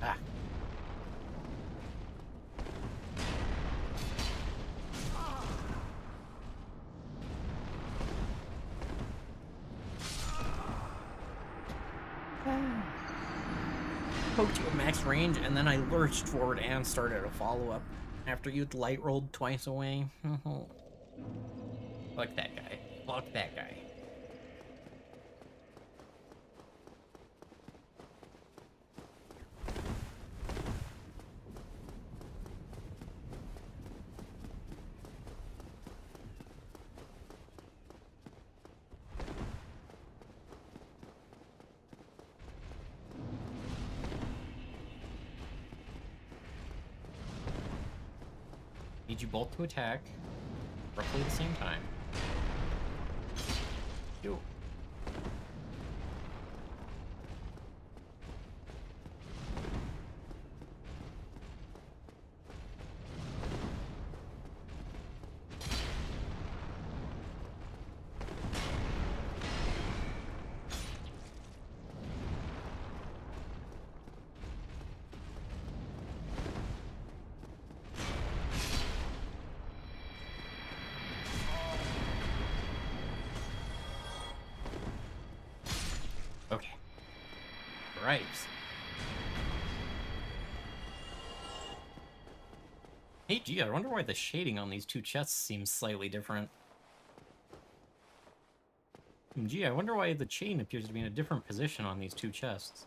Ah. Poked you at max range, and then I lurched forward and started a follow-up after you'd light rolled twice away. Fuck that guy. Fuck that guy. Need you both to attack roughly the same time. Yo. Okay. Right. Hey, gee, I wonder why the shading on these two chests seems slightly different. Gee, I wonder why the chain appears to be in a different position on these two chests.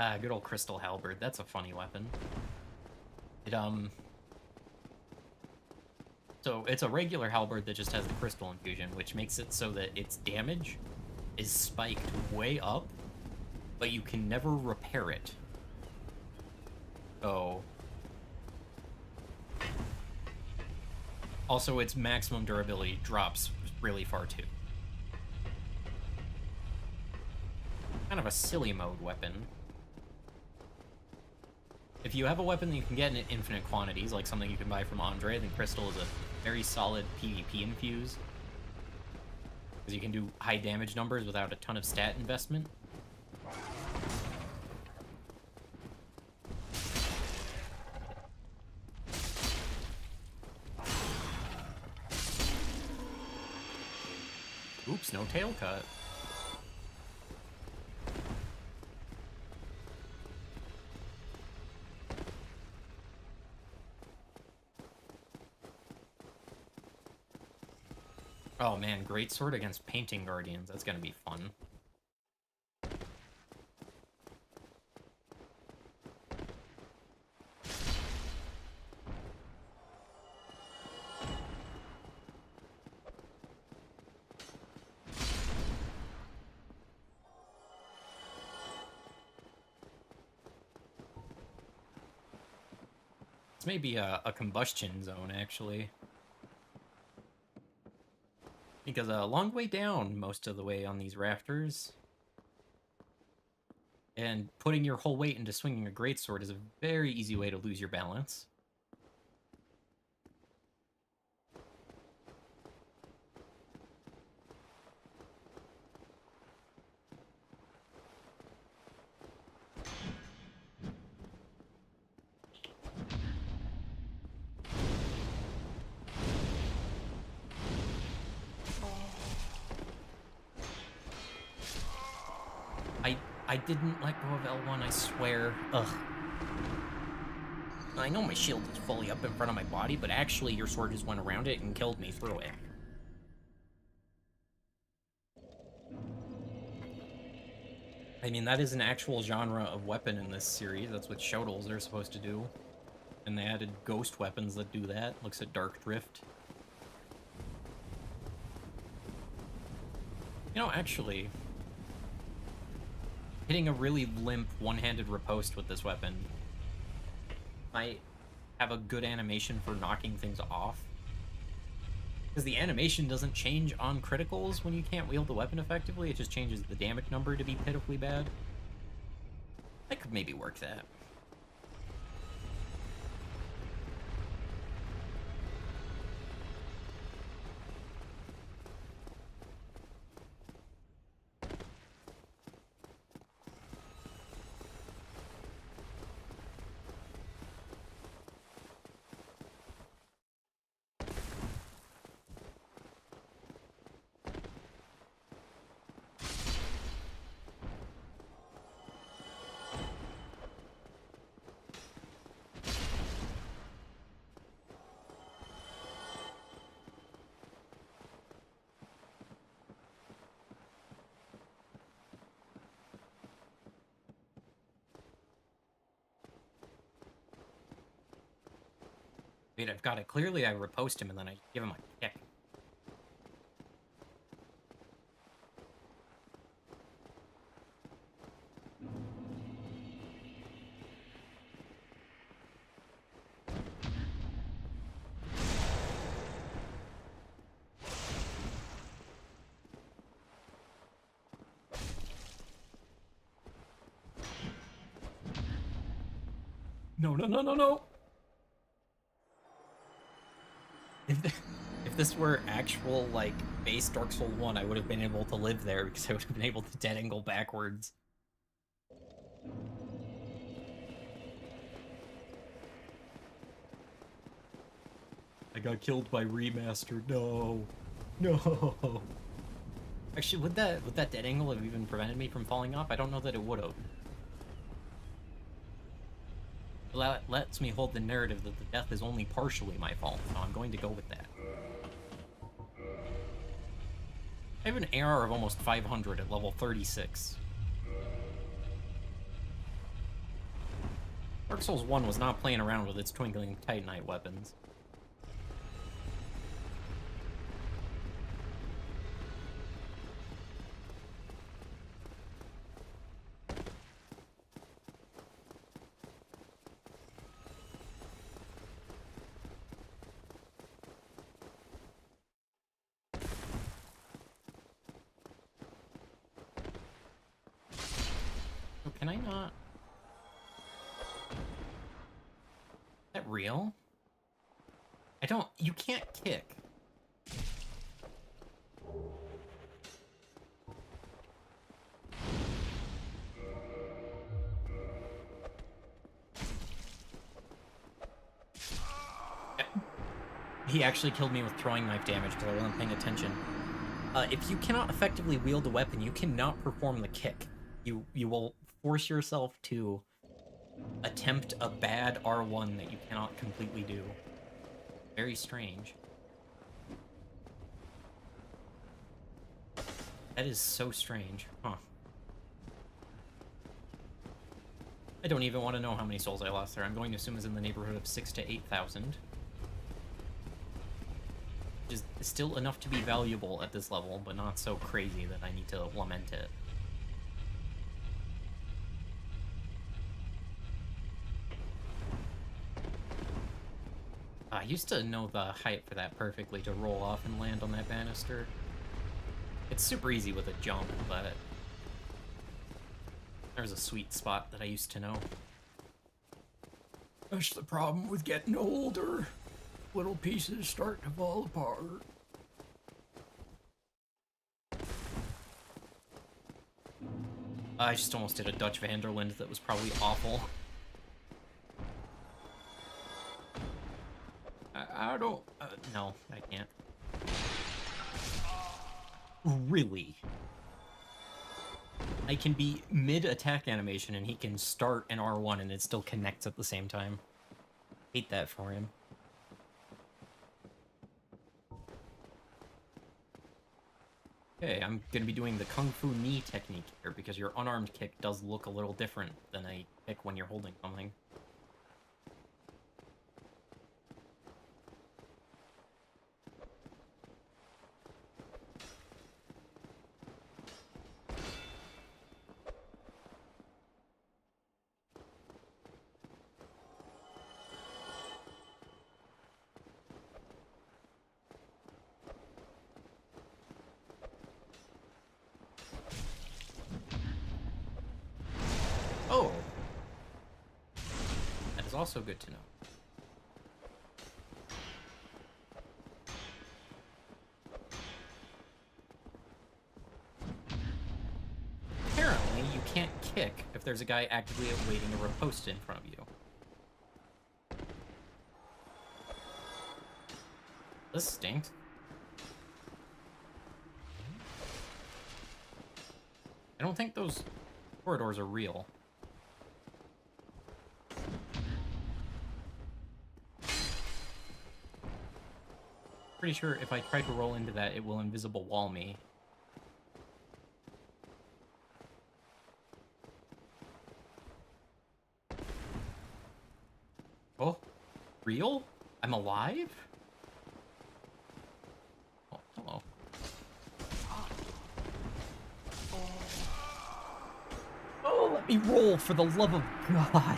Ah, good old crystal halberd. That's a funny weapon. So it's a regular halberd that just has the crystal infusion, which makes it so that its damage is spiked way up, but you can never repair it. So... Also, its maximum durability drops really far, too. Kind of a silly mode weapon. If you have a weapon that you can get in infinite quantities, like something you can buy from Andre, then Crystal is a very solid PvP infuse. Because you can do high damage numbers without a ton of stat investment. Oops, no tail cut. Oh man, greatsword against painting guardians. That's gonna be fun. may be a combustion zone, actually. Because a long way down, most of the way on these rafters. And putting your whole weight into swinging a greatsword is a very easy way to lose your balance. I didn't let go of L1, I swear. Ugh. I know my shield is fully up in front of my body, but actually your sword just went around it and killed me through it. I mean, that is an actual genre of weapon in this series. That's what Shoutles are supposed to do. And they added ghost weapons that do that. Looks at Dark Drift. You know, actually, hitting a really limp one-handed riposte with this weapon might have a good animation for knocking things off. Because the animation doesn't change on criticals when you can't wield the weapon effectively, it just changes the damage number to be pitifully bad. I could maybe work that. Wait, I've got it. Clearly I riposte him and then I give him a kick. No, no, no, no, no! If this were actual, like, base Dark Souls 1, I would have been able to live there because I would have been able to dead angle backwards. I got killed by remastered. No. No. Actually, would that dead angle have even prevented me from falling off? I don't know that it would have. That lets me hold the narrative that the death is only partially my fault, so I'm going to go with that. I have an AR of almost 500 at level 36. Dark Souls 1 was not playing around with its twinkling Titanite weapons. Can I not? Is that real? I don't... You can't kick. He actually killed me with throwing knife damage because I wasn't paying attention. If you cannot effectively wield a weapon, you cannot perform the kick. You will force yourself to attempt a bad R1 that you cannot completely do. Very strange. That is so strange. Huh. I don't even want to know how many souls I lost there. I'm going to assume it's in the neighborhood of 6,000 to 8,000. Which is still enough to be valuable at this level, but not so crazy that I need to lament it. used to know the height for that perfectly to roll off and land on that banister. It's super easy with a jump, but there's a sweet spot that I used to know. That's the problem with getting older. Little pieces start to fall apart. I just almost did a Dutch Vanderland that was probably awful. I don't... no, I can't. Really? I can be mid-attack animation and he can start an R1 and it still connects at the same time. Hate that for him. Okay, I'm gonna be doing the Kung Fu knee technique here because your unarmed kick does look a little different than a kick when you're holding something. Oh! That is also good to know. Apparently, you can't kick if there's a guy actively awaiting a riposte in front of you. This stinks. I don't think those corridors are real. Pretty sure if I try to roll into that, it will invisible wall me. Oh, real? I'm alive? Oh, hello. Oh, let me roll for the love of God.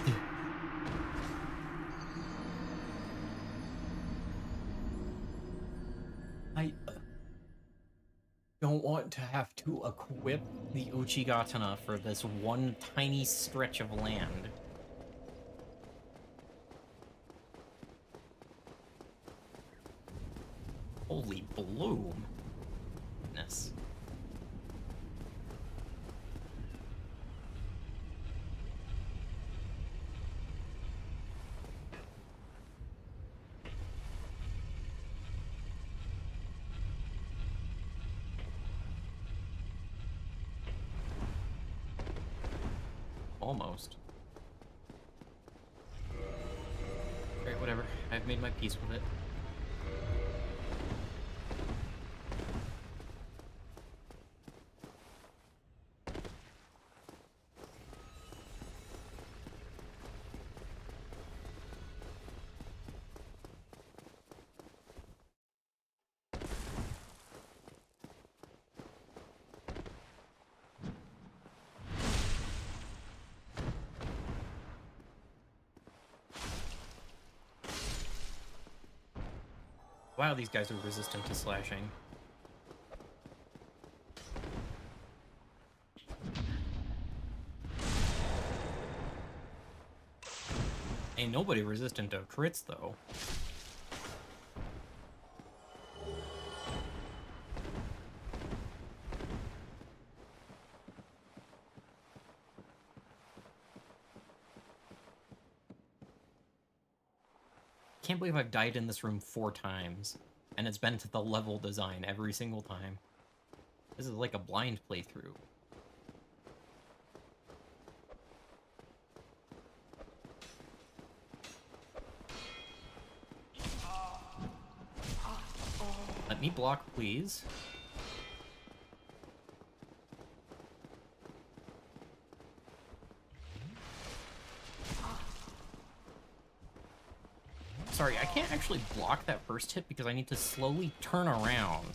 I don't want to have to equip the Uchigatana for this one tiny stretch of land. Holy bloom. Goodness. Almost. Alright, whatever. I've made my peace with it. Wow, these guys are resistant to slashing. Ain't nobody resistant to crits, though. Can't believe I've died in this room 4 times, and it's been to the level design every single time. This is like a blind playthrough. Let me block, please. Sorry, I can't actually block that first hit because I need to slowly turn around.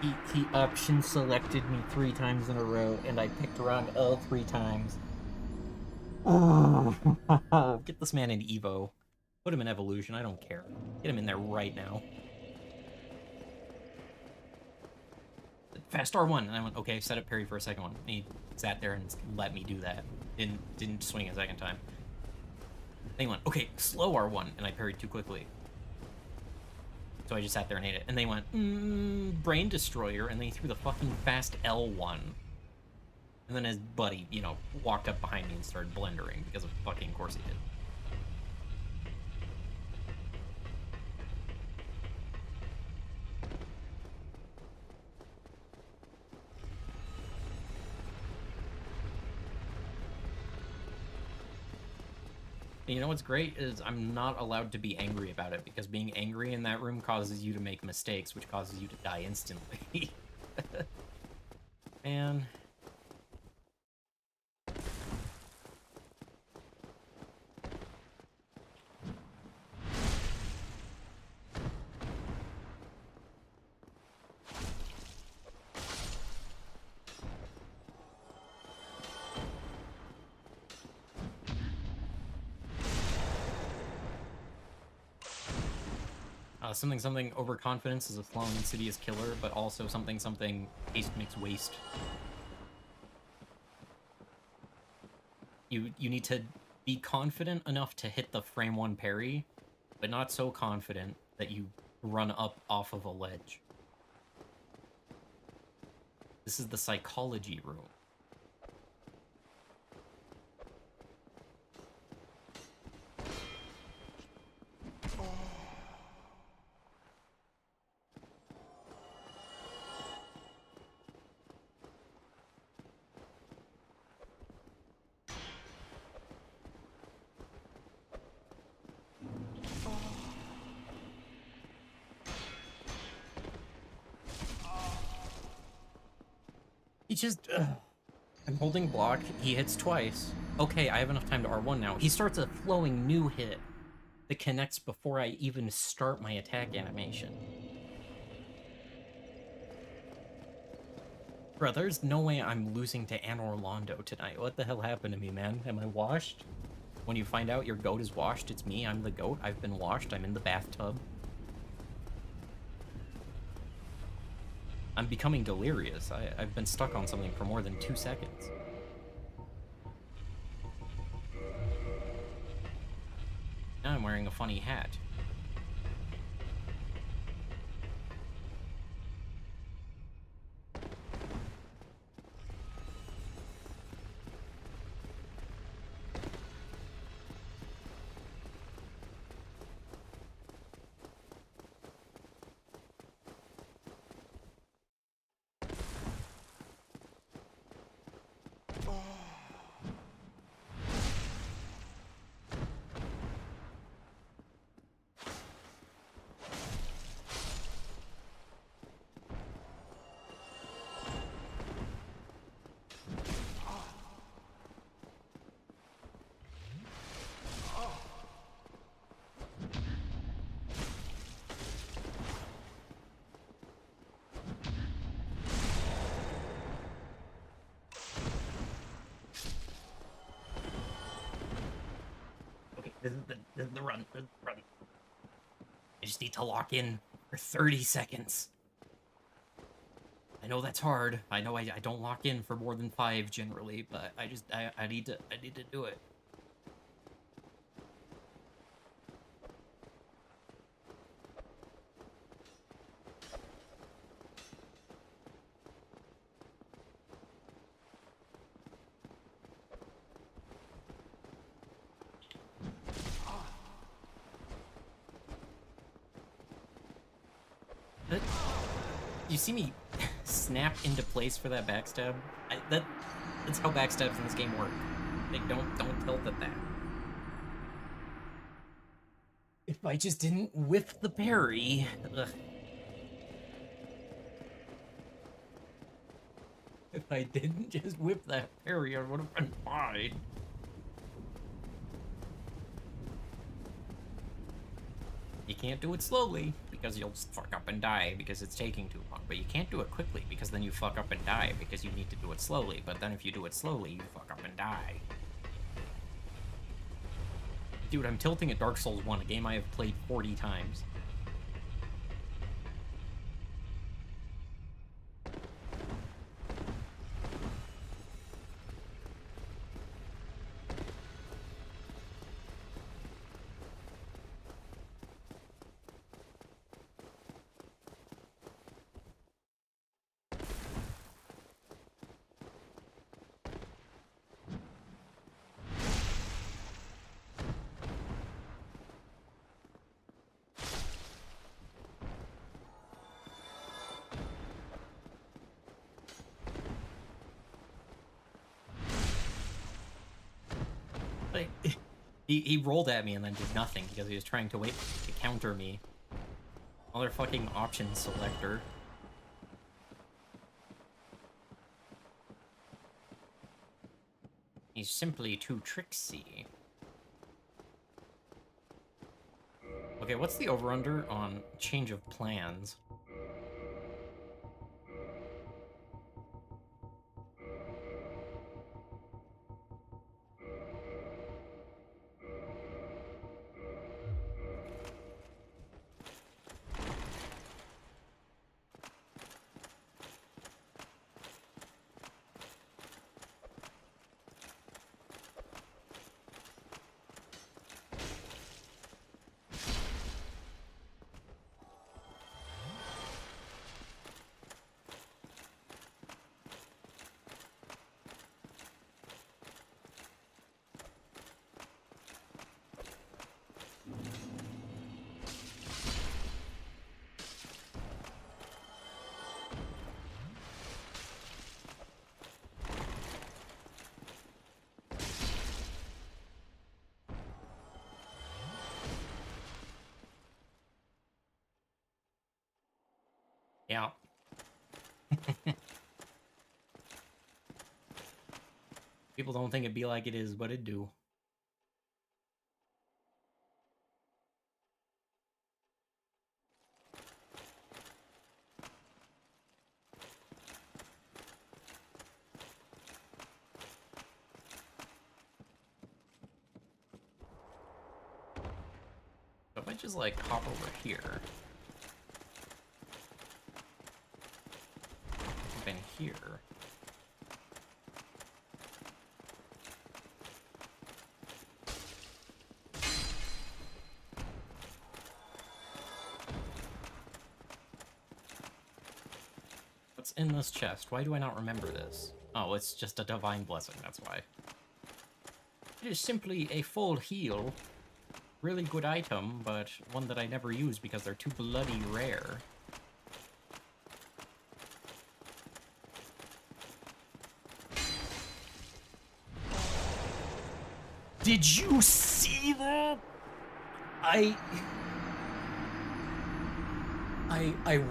He option selected me 3 times in a row, and I picked wrong all 3 times. Oh, get this man in Evo. Put him in Evolution, I don't care. Get him in there right now. Fast R1, and I went, okay, set up parry for a second one. And he sat there and let me do that. Didn't swing a second time. Then he went, okay, slow R1, and I parried too quickly. So I just sat there and ate it. And they went, Brain Destroyer, and they threw the fucking fast L1. And then his buddy, you know, walked up behind me and started blendering, because of fucking course he did. And you know what's great is I'm not allowed to be angry about it, because being angry in that room causes you to make mistakes, which causes you to die instantly. Man. Something overconfidence is a flaw in Insidious killer, but also something haste makes waste. You need to be confident enough to hit the frame 1 parry, but not so confident that you run up off of a ledge. This is the psychology room. He just... I'm holding block, he hits twice. Okay, I have enough time to R1 now. He starts a flowing new hit that connects before I even start my attack animation. Bro, there's no way I'm losing to Anne Orlando tonight. What the hell happened to me, man? Am I washed? When you find out your goat is washed, it's me. I'm the goat. I've been washed. I'm in the bathtub. I'm becoming delirious. I've been stuck on something for more than 2 seconds. Now I'm wearing a funny hat. This is the run. This is the run. I just need to lock in for 30 seconds. I know that's hard. I know I don't lock in for more than 5 generally, but I need to do it. You see me snap into place for that backstab? That's how backstabs in this game work. Like, don't tilt at that. If I just didn't whiff the parry... Ugh. If I didn't just whip that parry, I would have been fine. You can't do it slowly, because you'll fuck up and die because it's taking too long. But you can't do it quickly, because then you fuck up and die because you need to do it slowly. But then if you do it slowly, you fuck up and die. Dude, I'm tilting at Dark Souls 1, a game I have played 40 times. Like, he rolled at me and then did nothing because he was trying to wait to counter me. Motherfucking option selector. He's simply too tricksy. Okay, what's the over-under on change of plans? Yeah. People don't think it'd be like it is, but it do. So if I just like hop over here. Hop in here. What's in this chest? Why do I not remember this? Oh, it's just a divine blessing, that's why. It is simply a full heal. Really good item, but one that I never use because they're too bloody rare. Did you see that? I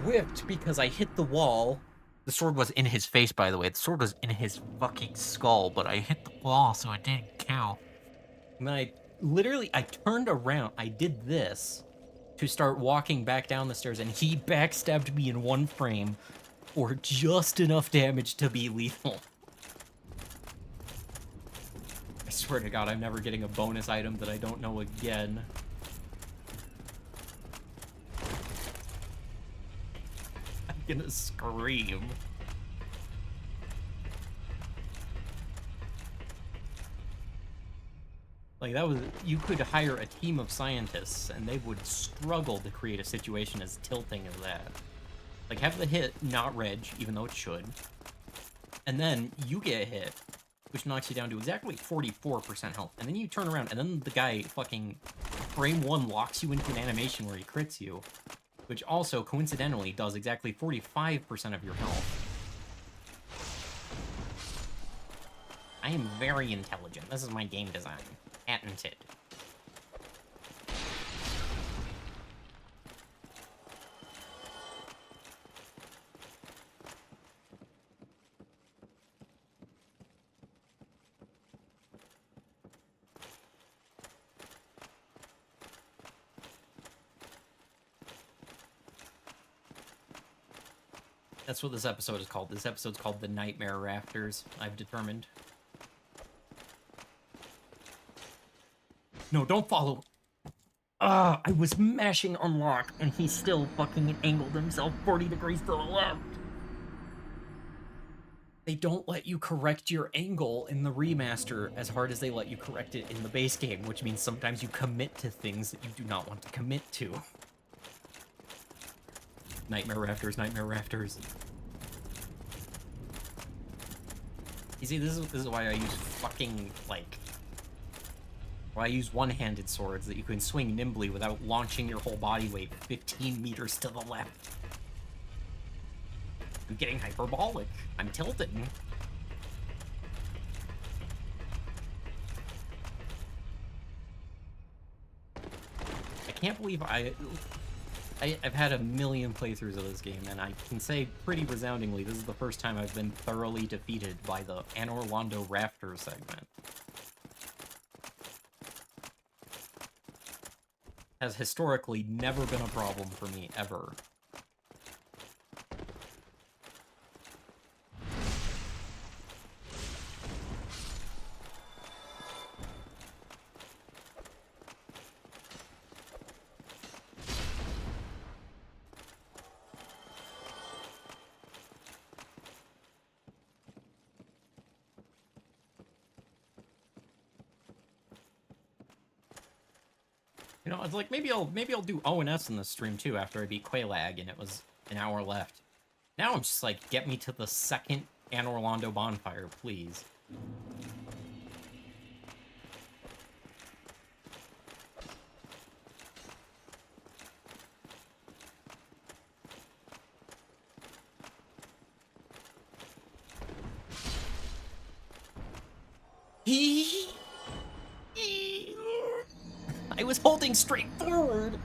whipped because I hit the wall. The sword was in his face, by the way. The sword was in his fucking skull, but I hit the wall, so it didn't count. And then I turned around. I did this to start walking back down the stairs, and he backstabbed me in one frame for just enough damage to be lethal. I swear to God, I'm never getting a bonus item that I don't know again. I'm gonna scream. Like, that was... You could hire a team of scientists, and they would struggle to create a situation as tilting as that. Like, have the hit not reg, even though it should. And then you get hit, which knocks you down to exactly 44% health. And then you turn around, and then the guy fucking frame 1 locks you into an animation where he crits you. Which also, coincidentally, does exactly 45% of your health. I am very intelligent. This is my game design. Patented. That's what this episode is called. This episode's called The Nightmare Rafters, I've determined. No, don't follow. I was mashing unlock, and he still fucking angled himself 40 degrees to the left. They don't let you correct your angle in the remaster as hard as they let you correct it in the base game, which means sometimes you commit to things that you do not want to commit to. Nightmare Rafters, Nightmare Rafters. You see, this is why I use fucking, like... why I use one-handed swords that you can swing nimbly without launching your whole body weight 15 meters to the left. I'm getting hyperbolic. I'm tilting. I can't believe I've had a million playthroughs of this game, and I can say pretty resoundingly this is the first time I've been thoroughly defeated by the Anor Londo Raptor segment. Has historically never been a problem for me, ever. You know, I was like, maybe I'll do ONS in this stream too after I beat Qualag and it was an hour left. Now I'm just like, get me to the second Anor Londo bonfire, please. I was holding straight forward,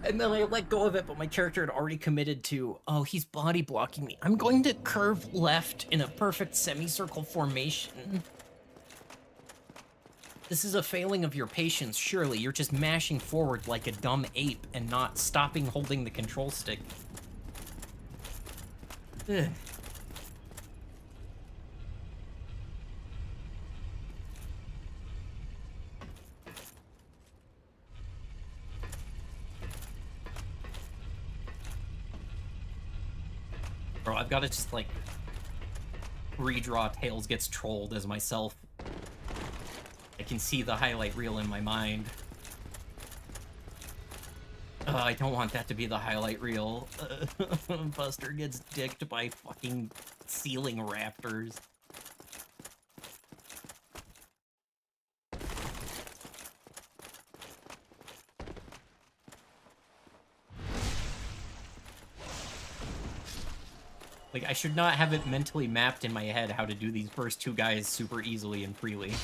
and then I let go of it, but my character had already committed to, oh, he's body blocking me. I'm going to curve left in a perfect semicircle formation. This is a failing of your patience, surely. You're just mashing forward like a dumb ape and not stopping holding the control stick. Ugh. Bro, I've got to just, like, redraw Tails Gets Trolled as myself. I can see the highlight reel in my mind. I don't want that to be the highlight reel. Buster gets dicked by fucking ceiling raptors. Like, I should not have it mentally mapped in my head how to do these first two guys super easily and freely.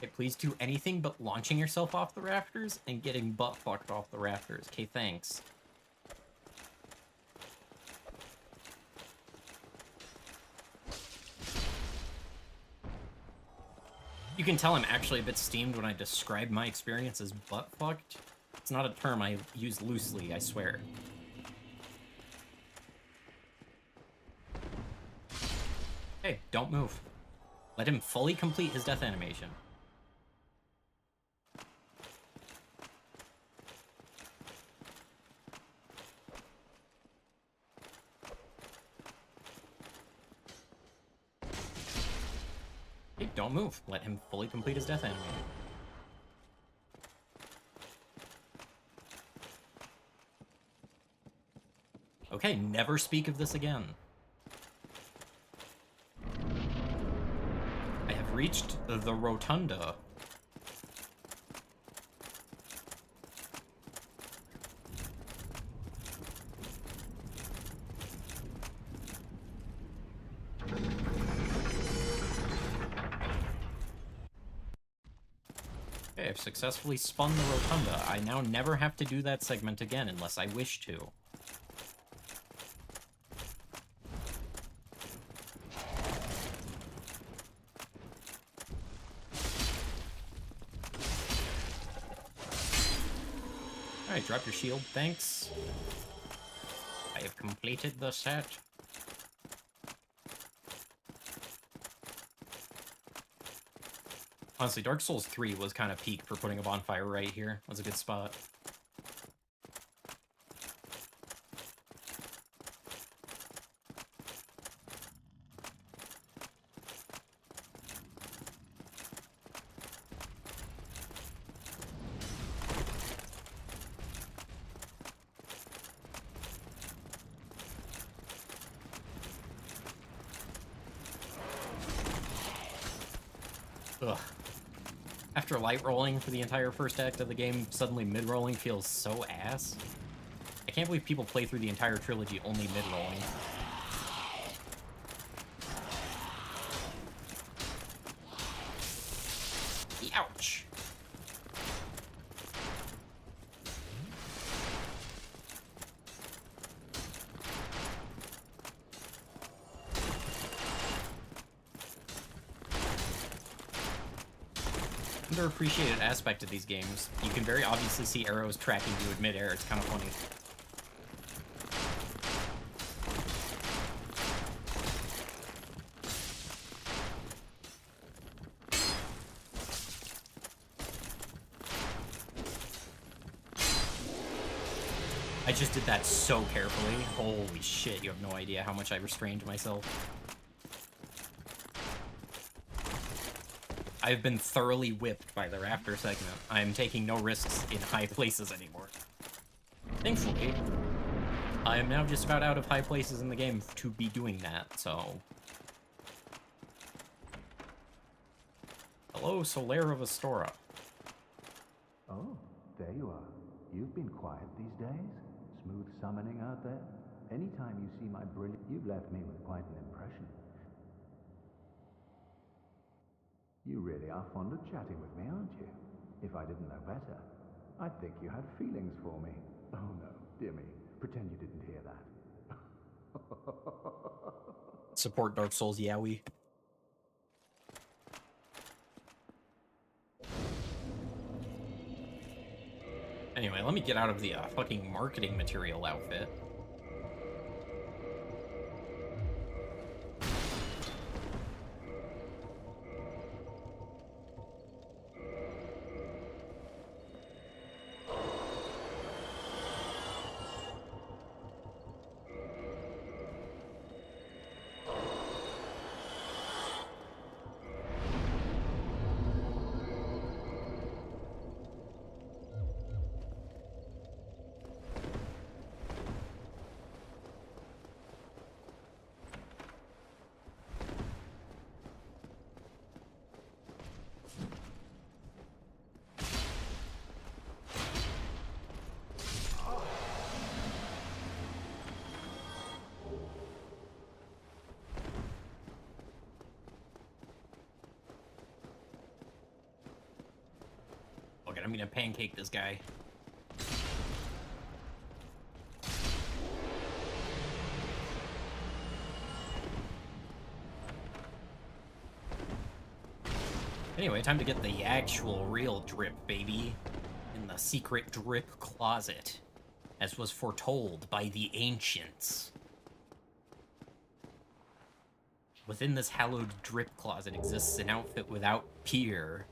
Okay, please do anything but launching yourself off the rafters and getting butt fucked off the rafters. Okay, thanks. You can tell I'm actually a bit steamed when I describe my experience as butt fucked. It's not a term I use loosely, I swear. Hey, don't move. Let him fully complete his death animation. Hey, don't move. Let him fully complete his death animation. Okay, never speak of this again. I have reached the rotunda. Okay. Alright, I've successfully spun the rotunda. I now never have to do that segment again unless I wish to. Alright, drop your shield, thanks. I have completed the set. Honestly, Dark Souls 3 was kind of peak for putting a bonfire right here. That was a good spot. Ugh. After light rolling for the entire first act of the game, suddenly mid-rolling feels so ass. I can't believe people play through the entire trilogy only mid-rolling. Ouch! Underappreciated aspect of these games. You can very obviously see arrows tracking you in midair. It's kind of funny. I just did that so carefully. Holy shit, you have no idea how much I restrained myself. I've been thoroughly whipped by the Raptor segment. I'm taking no risks in high places anymore. Thankfully, I am now just about out of high places in the game to be doing that, so... Hello, Solaire of Astora. Oh, there you are. You've been quiet these days. Smooth summoning out there. Anytime you see my brilliant... You've left me with quite an impression. You really are fond of chatting with me, aren't you? If I didn't know better, I'd think you had feelings for me. Oh no, dear me. Pretend you didn't hear that. Support Dark Souls, Yowie. Anyway, let me get out of the fucking marketing material outfit. Okay, I'm gonna pancake this guy. Anyway, time to get the actual real drip, baby. In the secret drip closet, as was foretold by the ancients. Within this hallowed drip closet exists an outfit without peer.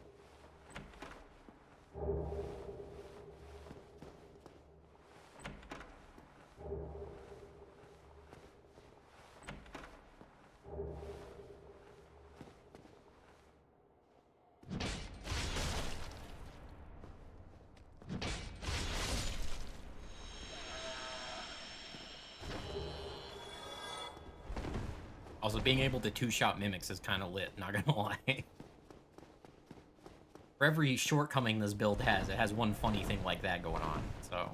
Also, being able to two-shot mimics is kind of lit, not gonna lie. For every shortcoming this build has, it has one funny thing like that going on, so...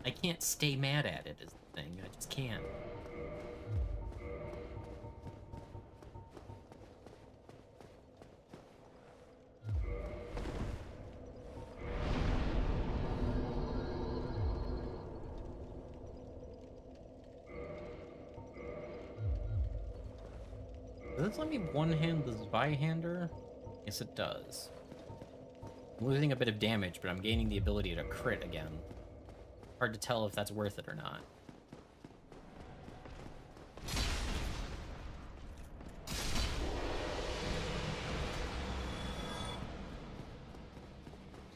I can't stay mad at it is the thing, I just can't. Does this let me one-hand the Zweihander? Yes, it does. I'm losing a bit of damage, but I'm gaining the ability to crit again. Hard to tell if that's worth it or not.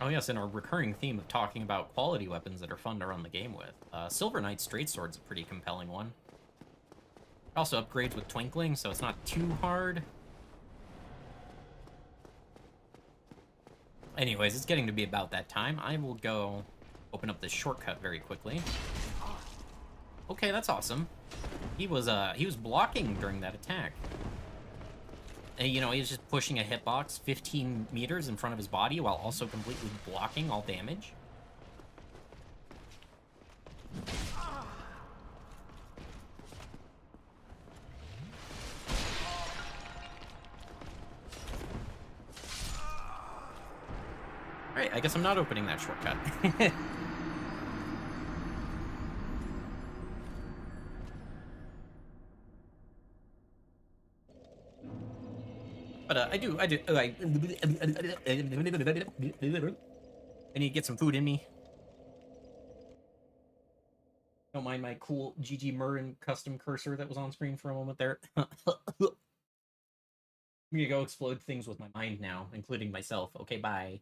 Oh yes, and our recurring theme of talking about quality weapons that are fun to run the game with. Silver Knight Straight Sword's a pretty compelling one. It also upgrades with Twinkling, so it's not too hard. Anyways, it's getting to be about that time. I will go open up this shortcut very quickly. Okay, that's awesome. He was blocking during that attack. And, you know, he was just pushing a hitbox 15 meters in front of his body while also completely blocking all damage. Alright, I guess I'm not opening that shortcut. But I need to get some food in me. Don't mind my cool GG Murrin custom cursor that was on screen for a moment there. I'm gonna go explode things with my mind now, including myself. Okay, bye.